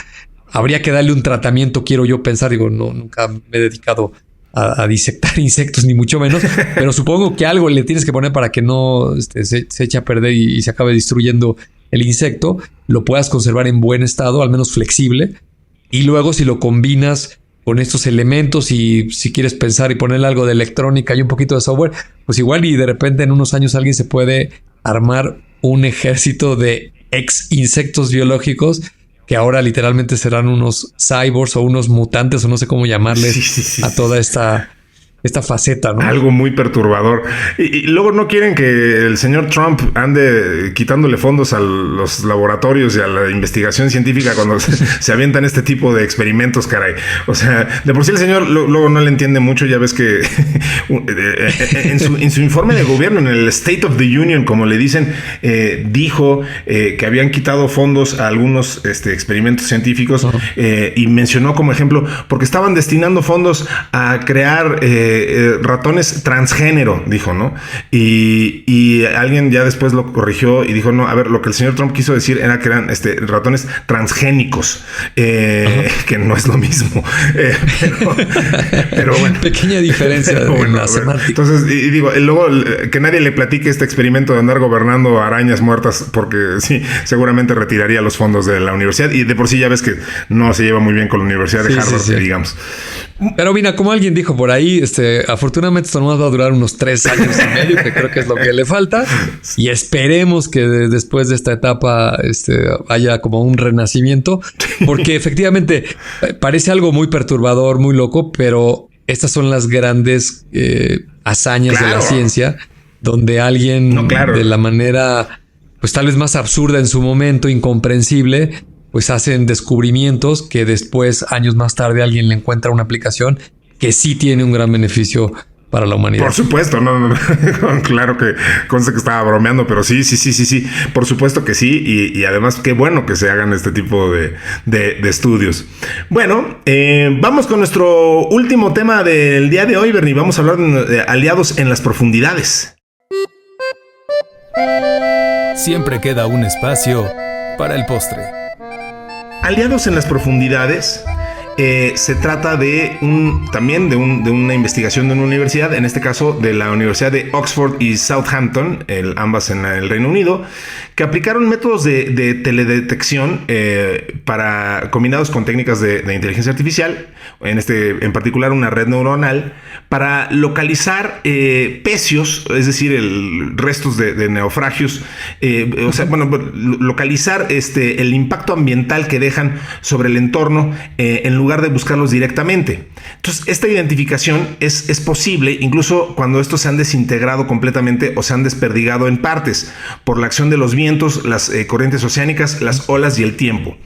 Habría que darle un tratamiento, quiero yo pensar, nunca me he dedicado a disectar insectos ni mucho menos, pero supongo que algo le tienes que poner para que no se eche a perder y se acabe destruyendo el insecto, lo puedas conservar en buen estado, al menos flexible, y luego si lo combinas con estos elementos y si quieres pensar y ponerle algo de electrónica y un poquito de software, pues igual y de repente en unos años alguien se puede armar un ejército de ex insectos biológicos que ahora literalmente serán unos cyborgs o unos mutantes o no sé cómo llamarles a toda esta faceta, ¿no? Algo muy perturbador. Y luego no quieren que el señor Trump ande quitándole fondos a los laboratorios y a la investigación científica cuando se avientan este tipo de experimentos, caray. O sea, de por sí el señor luego no le entiende mucho. Ya ves que en su informe de gobierno, en el State of the Union, como le dicen, dijo que habían quitado fondos a algunos experimentos científicos y mencionó como ejemplo, porque estaban destinando fondos a crear ratones transgénero, dijo, ¿no? Y alguien ya después lo corrigió y dijo, no, a ver, lo que el señor Trump quiso decir era que eran ratones transgénicos, que no es lo mismo. Pero bueno. Pequeña diferencia en la semántica. Entonces, y digo, luego que nadie le platique este experimento de andar gobernando arañas muertas, porque sí, seguramente retiraría los fondos de la universidad, y de por sí ya ves que no se lleva muy bien con la Universidad de Harvard, digamos. Pero mira, como alguien dijo por ahí, afortunadamente esto nomás va a durar unos 3 años y medio, que creo que es lo que le falta. Y esperemos que después de esta etapa haya como un renacimiento, porque efectivamente parece algo muy perturbador, muy loco, pero estas son las grandes hazañas de la ciencia, donde alguien de la manera, pues tal vez más absurda en su momento, incomprensible, pues hacen descubrimientos que después, años más tarde, alguien le encuentra una aplicación que sí tiene un gran beneficio para la humanidad. Por supuesto, no. Claro que conste que estaba bromeando, pero sí. Por supuesto que sí. Y además, qué bueno que se hagan este tipo de estudios. Bueno, vamos con nuestro último tema del día de hoy, Bernie. Vamos a hablar de aliados en las profundidades. Siempre queda un espacio para el postre. Aliados en las profundidades. Se trata de una investigación de una universidad, en este caso de la Universidad de Oxford y Southampton, ambas en el Reino Unido, que aplicaron métodos de teledetección combinados con técnicas de inteligencia artificial, en particular una red neuronal, para localizar pecios, es decir, restos de naufragios, localizar el impacto ambiental que dejan sobre el entorno en lugar de buscarlos directamente. Entonces, esta identificación es posible incluso cuando estos se han desintegrado completamente o se han desperdigado en partes por la acción de los vientos, las corrientes oceánicas, las olas y el tiempo.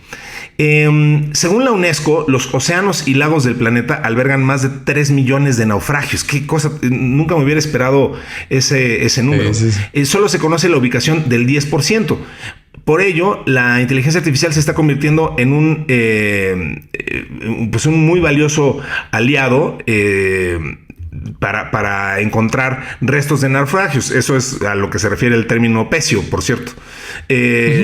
Según la UNESCO, los océanos y lagos del planeta albergan más de 3 millones de naufragios. Qué cosa, nunca me hubiera esperado ese número. Sí. Solo se conoce la ubicación del 10%. Por ello, la inteligencia artificial se está convirtiendo en un muy valioso aliado para encontrar restos de naufragios. Eso es a lo que se refiere el término pecio, por cierto.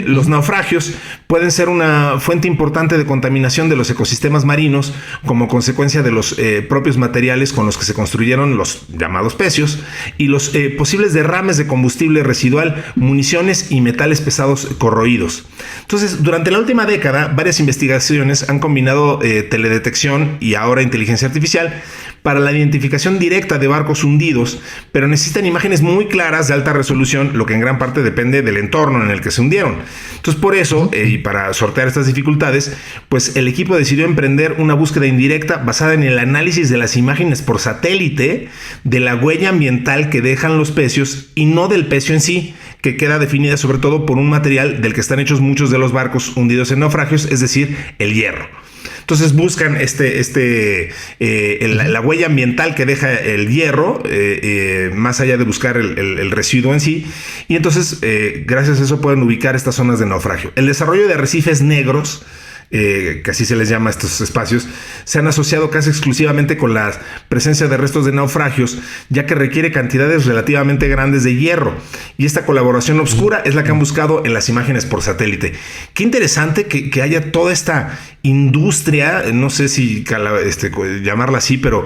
Los naufragios pueden ser una fuente importante de contaminación de los ecosistemas marinos como consecuencia de los propios materiales con los que se construyeron los llamados pecios y los posibles derrames de combustible residual, municiones y metales pesados corroídos. Entonces, durante la última década, varias investigaciones han combinado teledetección y ahora inteligencia artificial para la identificación directa de barcos hundidos, pero necesitan imágenes muy claras de alta resolución, lo que en gran parte depende del entorno en el que se hundieron. Entonces, por eso, y para sortear estas dificultades, pues el equipo decidió emprender una búsqueda indirecta basada en el análisis de las imágenes por satélite de la huella ambiental que dejan los pecios y no del pecio en sí, que queda definida sobre todo por un material del que están hechos muchos de los barcos hundidos en naufragios, es decir, el hierro. Entonces buscan la huella ambiental que deja el hierro, más allá de buscar el residuo en sí. Y entonces, gracias a eso, pueden ubicar estas zonas de naufragio. El desarrollo de arrecifes negros, que así se les llama a estos espacios, se han asociado casi exclusivamente con la presencia de restos de naufragios, ya que requiere cantidades relativamente grandes de hierro. Y esta colaboración oscura es la que han buscado en las imágenes por satélite. Qué interesante que haya toda esta industria, no sé si llamarla así, pero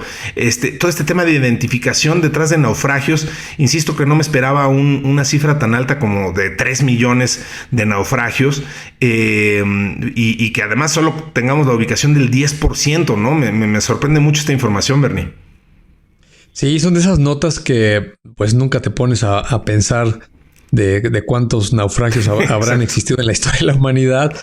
todo este tema de identificación detrás de naufragios. Insisto que no me esperaba una cifra tan alta como de 3 millones de naufragios, y que además solo tengamos la ubicación del 10%, ¿no? Me sorprende mucho esta información, Bernie. Sí, son de esas notas que pues nunca te pones a pensar de cuántos naufragios habrán existido en la historia de la humanidad.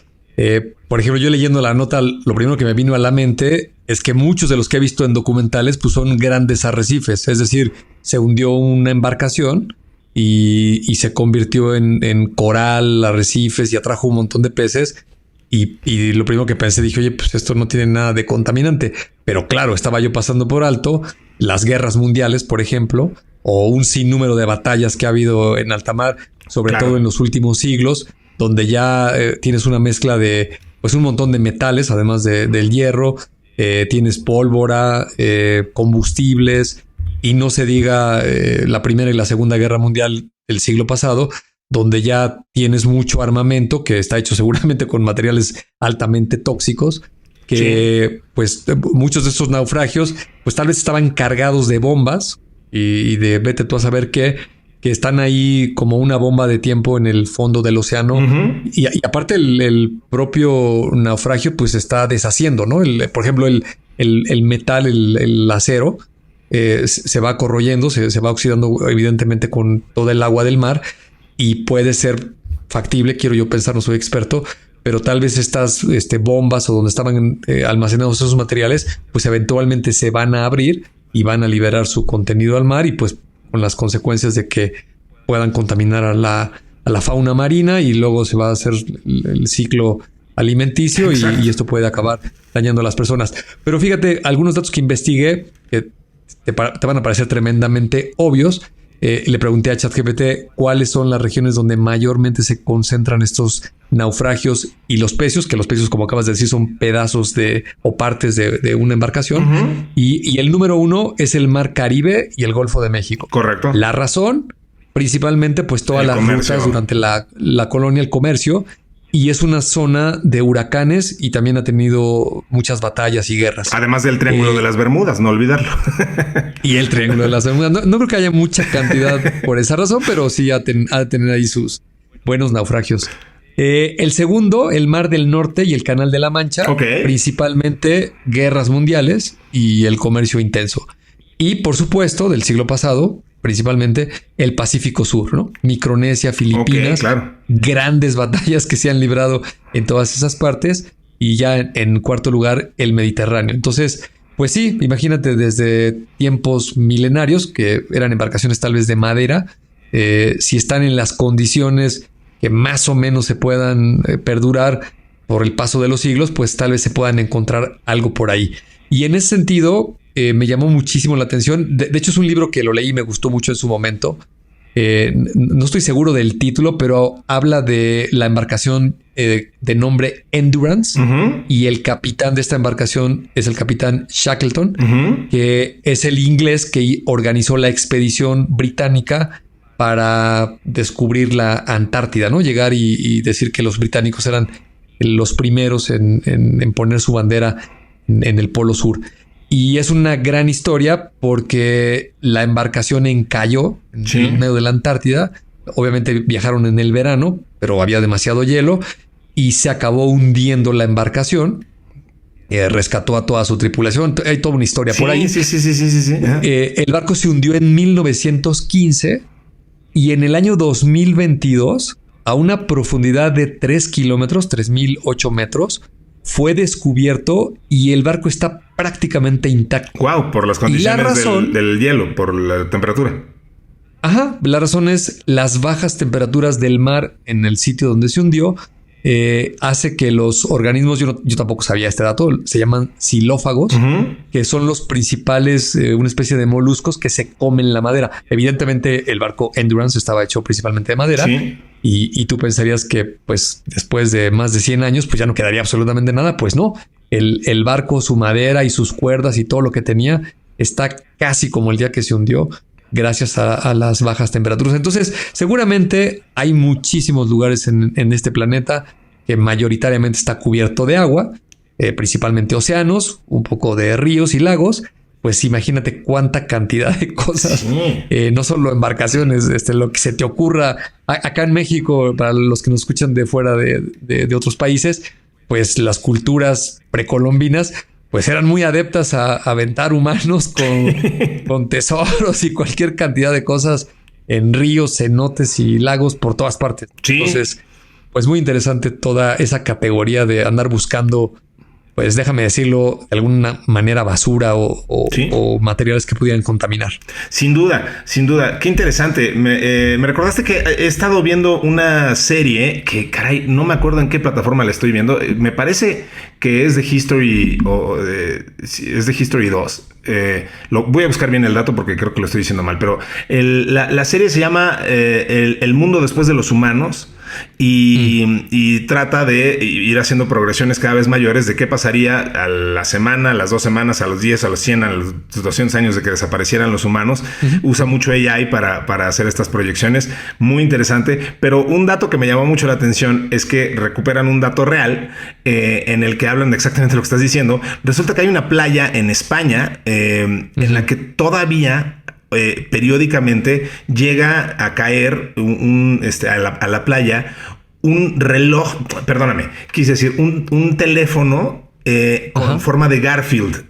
Por ejemplo, yo leyendo la nota, lo primero que me vino a la mente es que muchos de los que he visto en documentales pues son grandes arrecifes. Es decir, se hundió una embarcación y se convirtió en coral, arrecifes y atrajo un montón de peces. Y lo primero que pensé, dije, oye, pues esto no tiene nada de contaminante. Pero claro, estaba yo pasando por alto las guerras mundiales, por ejemplo, o un sinnúmero de batallas que ha habido en alta mar, sobre todo en los últimos siglos, donde ya tienes una mezcla de pues un montón de metales, además del hierro, tienes pólvora, combustibles, y no se diga la Primera y la Segunda Guerra Mundial del siglo pasado, donde ya tienes mucho armamento que está hecho seguramente con materiales altamente tóxicos, que pues muchos de estos naufragios pues tal vez estaban cargados de bombas y de vete tú a saber qué, que están ahí como una bomba de tiempo en el fondo del océano. Y aparte el propio naufragio pues está deshaciendo, ¿no? Por ejemplo, el metal, el acero, se va corroyendo, se va oxidando evidentemente con toda el agua del mar, y puede ser factible, quiero yo pensar, no soy experto, pero tal vez estas bombas o donde estaban almacenados esos materiales, pues eventualmente se van a abrir y van a liberar su contenido al mar, y pues con las consecuencias de que puedan contaminar a la fauna marina, y luego se va a hacer el ciclo alimenticio y esto puede acabar dañando a las personas. Pero fíjate, algunos datos que investigué que te van a parecer tremendamente obvios. Le pregunté a ChatGPT cuáles son las regiones donde mayormente se concentran estos naufragios y los pecios, que los pecios, como acabas de decir, son pedazos o partes de una embarcación. Y el número 1 es el Mar Caribe y el Golfo de México. Correcto. La razón, principalmente, pues todas las rutas durante la colonia, el comercio, y es una zona de huracanes y también ha tenido muchas batallas y guerras. Además del Triángulo de las Bermudas, no olvidarlo. Y el Triángulo de las Bermudas. No creo que haya mucha cantidad por esa razón, pero sí ha de tener ahí sus buenos naufragios. El segundo, el Mar del Norte y el Canal de la Mancha, principalmente guerras mundiales y el comercio intenso. Y por supuesto, del siglo pasado, principalmente el Pacífico Sur, ¿no? Micronesia, Filipinas, grandes batallas que se han librado en todas esas partes, y ya en cuarto lugar el Mediterráneo. Entonces, pues sí, imagínate desde tiempos milenarios, que eran embarcaciones tal vez de madera, si están en las condiciones que más o menos se puedan perdurar, por el paso de los siglos, pues tal vez se puedan encontrar algo por ahí. Y en ese sentido, me llamó muchísimo la atención. De hecho, es un libro que lo leí y me gustó mucho en su momento. No estoy seguro del título, pero habla de la embarcación de nombre Endurance, y el capitán de esta embarcación es el capitán Shackleton, que es el inglés que organizó la expedición británica para descubrir la Antártida, ¿no? Llegar y decir que los británicos eran los primeros en poner su bandera en el Polo Sur. Y es una gran historia porque la embarcación encalló en medio de la Antártida. Obviamente viajaron en el verano, pero había demasiado hielo y se acabó hundiendo la embarcación. Rescató a toda su tripulación. Hay toda una historia por ahí. Sí. El barco se hundió en 1915 y en el año 2022, a una profundidad de 3 kilómetros, 3.008 metros, fue descubierto y el barco está prácticamente intacto. Wow, por las condiciones del hielo, por la temperatura. Ajá, la razón es las bajas temperaturas del mar en el sitio donde se hundió. Hace que los organismos, yo tampoco sabía este dato, se llaman xilófagos, que son los principales, una especie de moluscos que se comen la madera. Evidentemente el barco Endurance estaba hecho principalmente de madera. Sí. Y tú pensarías que pues después de más de 100 años pues ya no quedaría absolutamente nada. Pues no, el barco, su madera y sus cuerdas y todo lo que tenía está casi como el día que se hundió, gracias a las bajas temperaturas. Entonces seguramente hay muchísimos lugares en este planeta que mayoritariamente está cubierto de agua, principalmente océanos, un poco de ríos y lagos. Pues imagínate cuánta cantidad de cosas, no solo embarcaciones, lo que se te ocurra. Acá en México, para los que nos escuchan de fuera de otros países, pues las culturas precolombinas pues eran muy adeptas a aventar humanos con tesoros y cualquier cantidad de cosas en ríos, cenotes y lagos por todas partes. Sí. Entonces, pues muy interesante toda esa categoría de andar buscando, pues déjame decirlo, de alguna manera basura o materiales que pudieran contaminar. Sin duda. Qué interesante. Me recordaste que he estado viendo una serie que, caray, no me acuerdo en qué plataforma la estoy viendo. Me parece que es de History es de History 2. Voy a buscar bien el dato porque creo que lo estoy diciendo mal, pero la serie se llama El mundo después de los humanos. Y trata de ir haciendo progresiones cada vez mayores de qué pasaría a la semana, a las 2 semanas, a los 10, a los 100, a los 200 años de que desaparecieran los humanos. Usa mucho AI para hacer estas proyecciones. Muy interesante. Pero un dato que me llamó mucho la atención es que recuperan un dato real en el que hablan de exactamente lo que estás diciendo. Resulta que hay una playa en España en la que todavía periódicamente llega a caer a la playa un reloj, perdóname, quise decir un teléfono con forma de Garfield,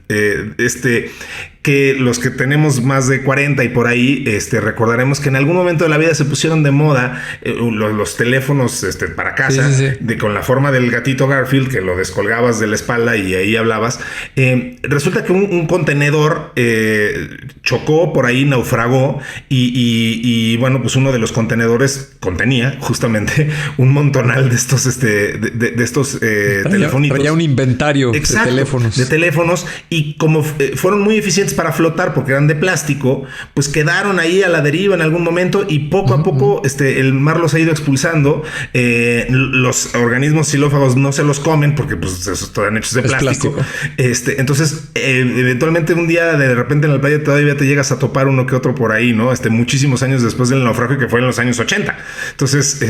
que los que tenemos más de 40 y por ahí, recordaremos que en algún momento de la vida se pusieron de moda los teléfonos para casa, con la forma del gatito Garfield, que lo descolgabas de la espalda y ahí hablabas. Resulta que un contenedor chocó por ahí, naufragó y bueno, pues uno de los contenedores contenía justamente un montonal de estos telefonitos. Traía un inventario. Exacto, de teléfonos y como fueron muy eficientes para flotar porque eran de plástico, pues quedaron ahí a la deriva en algún momento y poco a poco el mar los ha ido expulsando. Los organismos xilófagos no se los comen porque pues están hechos de plástico. Entonces eventualmente un día de repente en la playa todavía te llegas a topar uno que otro por ahí, ¿no? Muchísimos años después del naufragio, que fue en los años 80. Entonces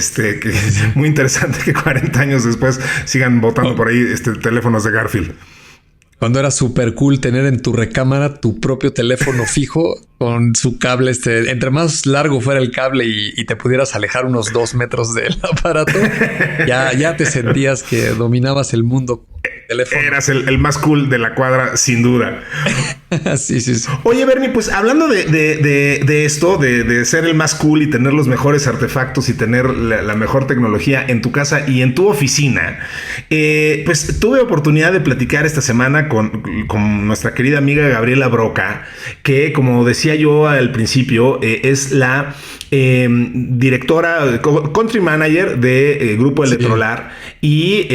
muy interesante que 40 años después sigan botando por ahí teléfonos de Garfield. Cuando era súper cool tener en tu recámara tu propio teléfono fijo con su cable, entre más largo fuera el cable y te pudieras alejar unos 2 metros del aparato, ya te sentías que dominabas el mundo. Teléfono. Eras el más cool de la cuadra, sin duda. Sí. Oye, Bernie, pues hablando de esto, de ser el más cool y tener los mejores artefactos y tener la mejor tecnología en tu casa y en tu oficina, pues tuve oportunidad de platicar esta semana con nuestra querida amiga Gabriela Broca, que como decía yo al principio, es la directora, country manager de Grupo Electrolar y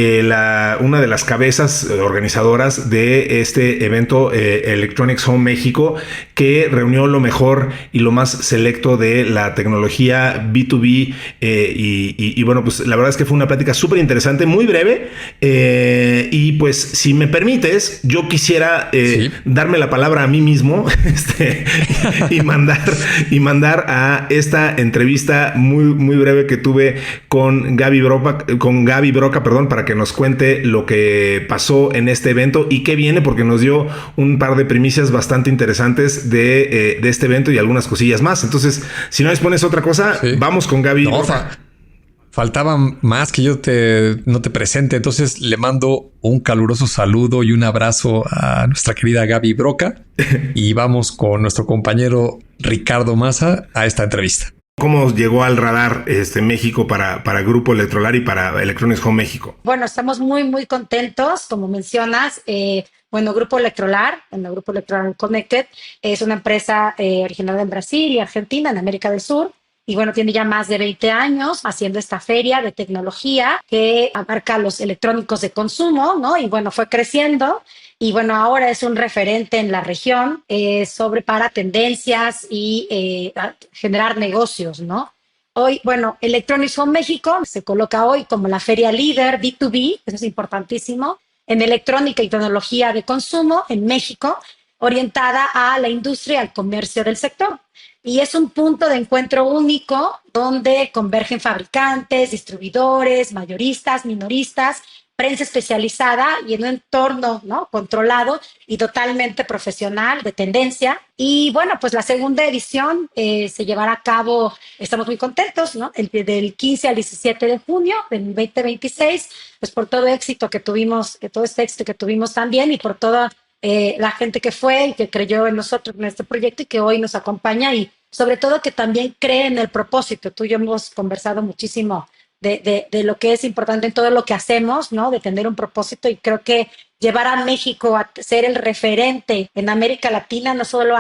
una de las cabezas organizadoras de este evento Electronics Home México, que reunió lo mejor y lo más selecto de la tecnología B2B y bueno, pues la verdad es que fue una plática súper interesante, muy breve y pues si me permites, yo quisiera darme la palabra a mí mismo y mandar a esta entrevista muy breve que tuve con Gaby Broca, para que nos cuente lo que pasó en este evento y qué viene, porque nos dio un par de primicias bastante interesantes de este evento y algunas cosillas más. Entonces, si no dispones otra cosa, vamos con Gaby Broca. Faltaba más que yo no te presente, entonces le mando un caluroso saludo y un abrazo a nuestra querida Gaby Broca y vamos con nuestro compañero Ricardo Maza a esta entrevista. ¿Cómo llegó al radar México para Grupo Electrolar y para Electronics Home México? Bueno, estamos muy contentos, como mencionas. Grupo Electrolar, Grupo Electrolar Connected, es una empresa originada en Brasil y Argentina, en América del Sur. Y bueno, tiene ya más de 20 años haciendo esta feria de tecnología que abarca los electrónicos de consumo, ¿no? Y bueno, fue creciendo. Y bueno, ahora es un referente en la región para tendencias y generar negocios, ¿no? Hoy, bueno, Electronics Home México se coloca hoy como la feria líder B2B, eso es importantísimo, en electrónica y tecnología de consumo en México, orientada a la industria y al comercio del sector. Y es un punto de encuentro único donde convergen fabricantes, distribuidores, mayoristas, minoristas, prensa especializada y en un entorno, ¿no?, controlado y totalmente profesional, de tendencia. Y bueno, pues la segunda edición se llevará a cabo, estamos muy contentos, ¿no?, del 15 al 17 de junio del 2026, pues por todo éxito que tuvimos, todo este éxito que tuvimos también y por toda la gente que fue y que creyó en nosotros, en este proyecto y que hoy nos acompaña y sobre todo que también cree en el propósito. Tú y yo hemos conversado muchísimo de lo que es importante en todo lo que hacemos, ¿no? De tener un propósito y creo que llevar a México a ser el referente en América Latina no solo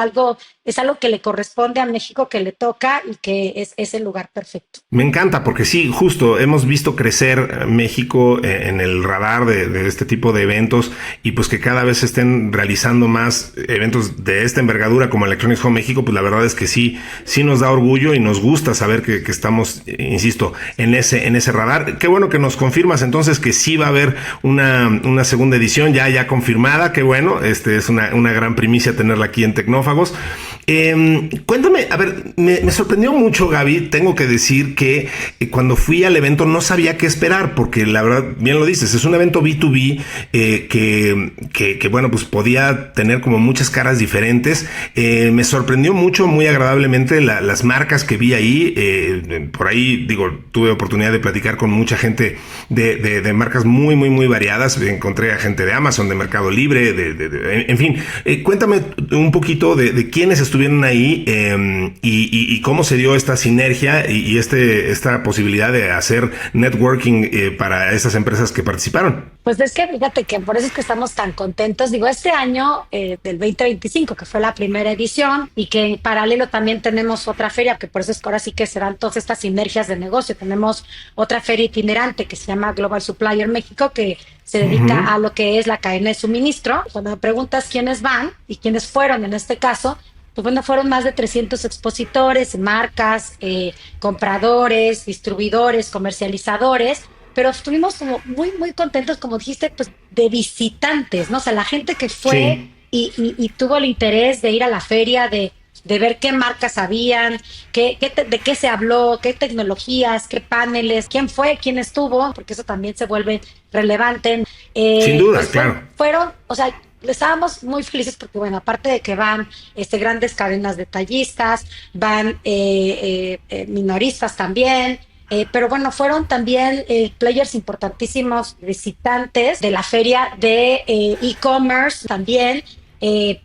es algo que le corresponde a México, que le toca y que es el lugar perfecto. Me encanta porque sí, justo hemos visto crecer México en el radar de este tipo de eventos y pues que cada vez se estén realizando más eventos de esta envergadura como Electronics Home México, pues la verdad es que sí nos da orgullo y nos gusta saber que estamos, insisto, en ese radar. Qué bueno que nos confirmas entonces que sí va a haber una segunda edición ya confirmada. Qué bueno, es una gran primicia tenerla aquí en Tecnófagos. Cuéntame, a ver, me sorprendió mucho, Gaby, tengo que decir que cuando fui al evento no sabía qué esperar, porque la verdad, bien lo dices, es un evento B2B que bueno, pues podía tener como muchas caras diferentes. Me sorprendió mucho, muy agradablemente las marcas que vi ahí. Por ahí, tuve oportunidad de platicar con mucha gente de marcas muy variadas. Encontré a gente de Amazon, de Mercado Libre, en fin. Cuéntame un poquito de quiénes estuvieron ahí y cómo se dio esta sinergia y esta posibilidad de hacer networking para estas empresas que participaron. Pues es que fíjate que por eso es que estamos tan contentos. Este año del 2025, que fue la primera edición y que en paralelo también tenemos otra feria, que por eso es que ahora sí que serán todas estas sinergias de negocio. Tenemos otra feria itinerante que se llama Global Supplier México, que se dedica a lo que es la cadena de suministro. Cuando me preguntas quiénes van y quiénes fueron en este caso, pues bueno, fueron más de 300 expositores, marcas, compradores, distribuidores, comercializadores, pero estuvimos como muy contentos, como dijiste, pues de visitantes, ¿no? O sea, la gente que fue y tuvo el interés de ir a la feria, de ver qué marcas habían, de qué se habló, qué tecnologías, qué paneles, quién fue, quién estuvo, porque eso también se vuelve relevante. Sin duda, pues, claro. Fueron, o sea, estábamos muy felices porque, bueno, aparte de que van grandes cadenas detallistas, van minoristas también, pero bueno, fueron también players importantísimos, visitantes de la feria de e-commerce también,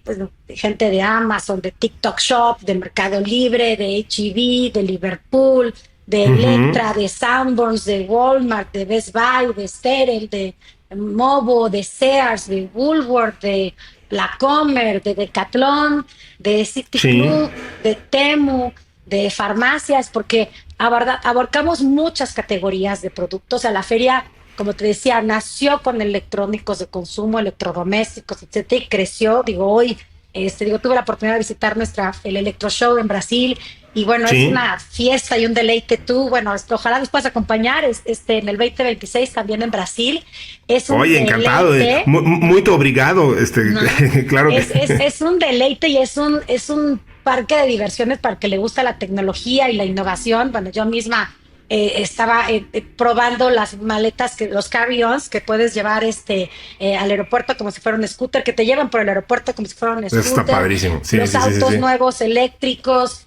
pues, gente de Amazon, de TikTok Shop, de Mercado Libre, de H-E-B, de Liverpool, de Electra, de Sanborns, de Walmart, de Best Buy, de Sterel, de Movo, de Sears, de Woolworth, de La Comer, de Decathlon, de City Club, de Temu, de farmacias, porque abarcamos muchas categorías de productos. O sea, la feria, como te decía, nació con electrónicos de consumo, electrodomésticos, etcétera, y creció. Hoy, tuve la oportunidad de visitar el Electro Show en Brasil, y bueno, Sí. es una fiesta y un deleite. Tú, bueno, ojalá nos puedas acompañar en el 2026 también en Brasil. Es un Oye, encantado. deleite. Muy obrigado. No, Claro que. es un deleite, y es un parque de diversiones para el que le gusta la tecnología y la innovación. Bueno, yo misma estaba probando las maletas, los carry-ons que puedes llevar al aeropuerto como si fuera un scooter, que te llevan por el aeropuerto como si fuera un Eso scooter. está padrísimo. Sí, Los sí, sí, sí, autos sí. nuevos eléctricos.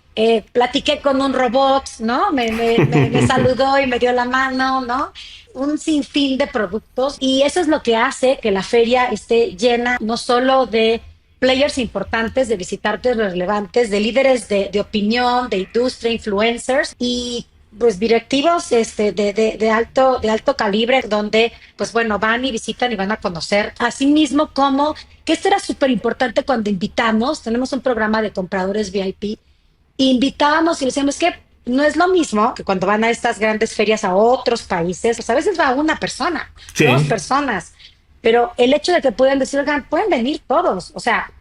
Platiqué con un robot, ¿no? Me saludó y me dio la mano, ¿no? Un sinfín de productos, y eso es lo que hace que la feria esté llena no solo de players importantes, de visitantes relevantes, de líderes de opinión, de industria, influencers y pues directivos de alto calibre, donde pues bueno, van y visitan y van a conocer. Asimismo, como que esto era súper importante cuando tenemos un programa de compradores VIP. Invitábamos y les decíamos que no es lo mismo que cuando van a estas grandes ferias a otros países. Pues a veces va una persona, Sí. 2 personas, pero el hecho de que puedan decir, oigan, pueden venir todos. O sea,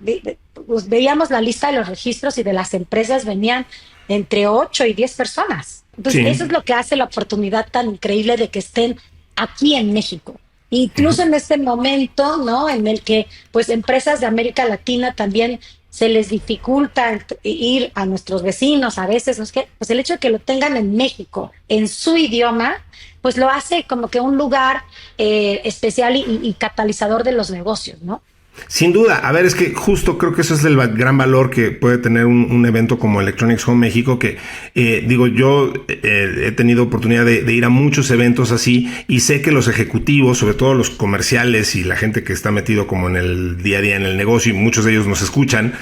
pues veíamos la lista de los registros y de las empresas, venían entre 8 y 10 personas. Entonces, Sí. eso es lo que hace la oportunidad tan increíble de que estén aquí en México. Incluso en este momento, ¿no? En el que pues empresas de América Latina también se les dificulta ir a nuestros vecinos a veces, ¿no? Pues el hecho de que lo tengan en México, en su idioma, pues lo hace como que un lugar especial y catalizador de los negocios, ¿no? Sin duda, a ver, es que justo creo que eso es el gran valor que puede tener un evento como Electronics Home México, que yo he tenido oportunidad de ir a muchos eventos así, y sé que los ejecutivos, sobre todo los comerciales y la gente que está metido como en el día a día en el negocio, y muchos de ellos nos escuchan,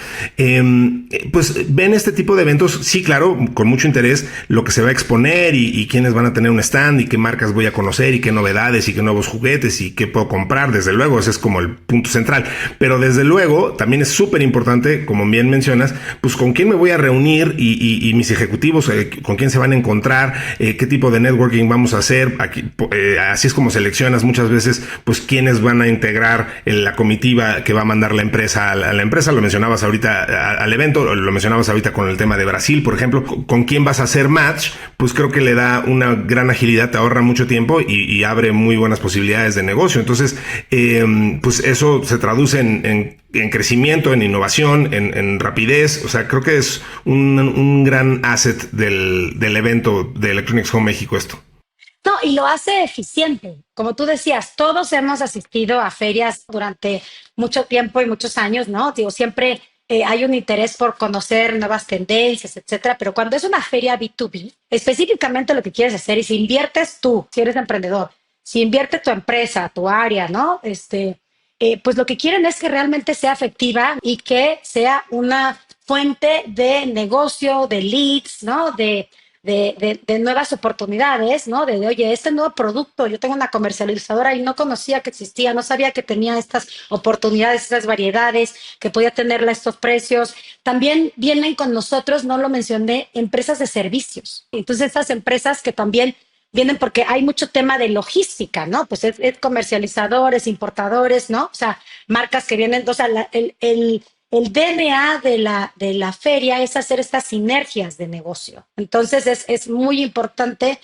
pues ven este tipo de eventos, sí, claro, con mucho interés, lo que se va a exponer y quiénes van a tener un stand y qué marcas voy a conocer y qué novedades y qué nuevos juguetes y qué puedo comprar. Desde luego, ese es como el punto central. Pero desde luego también es súper importante, como bien mencionas, pues con quién me voy a reunir y mis ejecutivos, con quién se van a encontrar, qué tipo de networking vamos a hacer. Aquí, así es como seleccionas muchas veces pues quiénes van a integrar la comitiva que va a mandar la empresa a la empresa. Lo mencionabas ahorita al evento, lo mencionabas ahorita con el tema de Brasil, por ejemplo. Con quién vas a hacer match, pues creo que le da una gran agilidad, te ahorra mucho tiempo y abre muy buenas posibilidades de negocio. Entonces, pues eso se traduce en crecimiento, en innovación, en rapidez. O sea, creo que es un gran asset del evento de Electronics Home México esto. No, y lo hace eficiente. Como tú decías, todos hemos asistido a ferias durante mucho tiempo y muchos años, ¿no? Siempre hay un interés por conocer nuevas tendencias, etcétera, pero cuando es una feria B2B, específicamente lo que quieres hacer, y si inviertes tú, si eres emprendedor, si invierte tu empresa, tu área, ¿no? Pues lo que quieren es que realmente sea efectiva y que sea una fuente de negocio, de leads, ¿no? De nuevas oportunidades, ¿no? Oye, este nuevo producto, yo tengo una comercializadora y no conocía que existía, no sabía que tenía estas oportunidades, estas variedades, que podía tenerla a estos precios. También vienen con nosotros, no lo mencioné, empresas de servicios. Entonces, estas empresas que también vienen porque hay mucho tema de logística, ¿no? Pues es comercializadores, importadores, ¿no? O sea, marcas que vienen, o sea, el DNA de la feria es hacer estas sinergias de negocio. Entonces es muy importante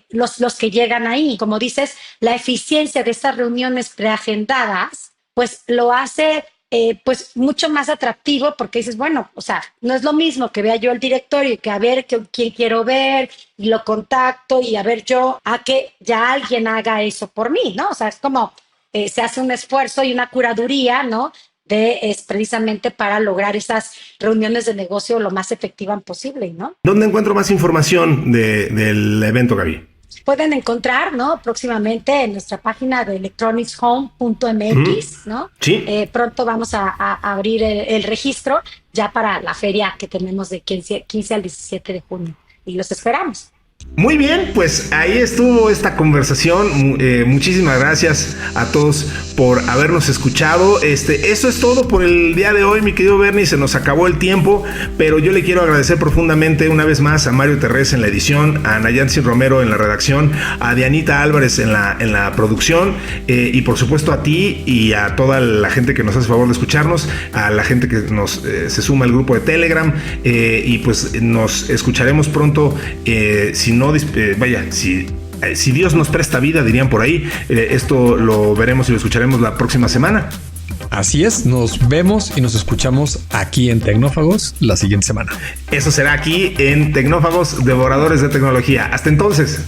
los que llegan ahí. Como dices, la eficiencia de estas reuniones preagendadas, pues lo hace pues mucho más atractivo, porque dices, bueno, o sea, no es lo mismo que vea yo el directorio y que a ver quién quiero ver y lo contacto y a ver yo, a que ya alguien haga eso por mí, ¿no? O sea, es como se hace un esfuerzo y una curaduría, ¿no? Es precisamente para lograr esas reuniones de negocio lo más efectivas posible, ¿no? ¿Dónde encuentro más información del evento, Gaby? Pueden encontrar, ¿no? Próximamente en nuestra página de electronicshome.mx, ¿no? Sí. Pronto vamos a abrir el registro ya para la feria que tenemos de 15 al 17 de junio y los esperamos. Muy bien, pues ahí estuvo esta conversación. Muchísimas gracias a todos por habernos escuchado. Eso es todo por el día de hoy, mi querido Bernie. Se nos acabó el tiempo, pero yo le quiero agradecer profundamente una vez más a Mario Terrés en la edición, a Nayansi Romero en la redacción, a Dianita Álvarez en la producción, y por supuesto a ti y a toda la gente que nos hace favor de escucharnos, a la gente que se suma al grupo de Telegram, y pues nos escucharemos pronto, si Dios nos presta vida, dirían por ahí. Esto lo veremos y lo escucharemos la próxima semana. Así es, nos vemos y nos escuchamos aquí en Tecnófagos la siguiente semana. Eso será aquí en Tecnófagos, Devoradores de Tecnología. Hasta entonces.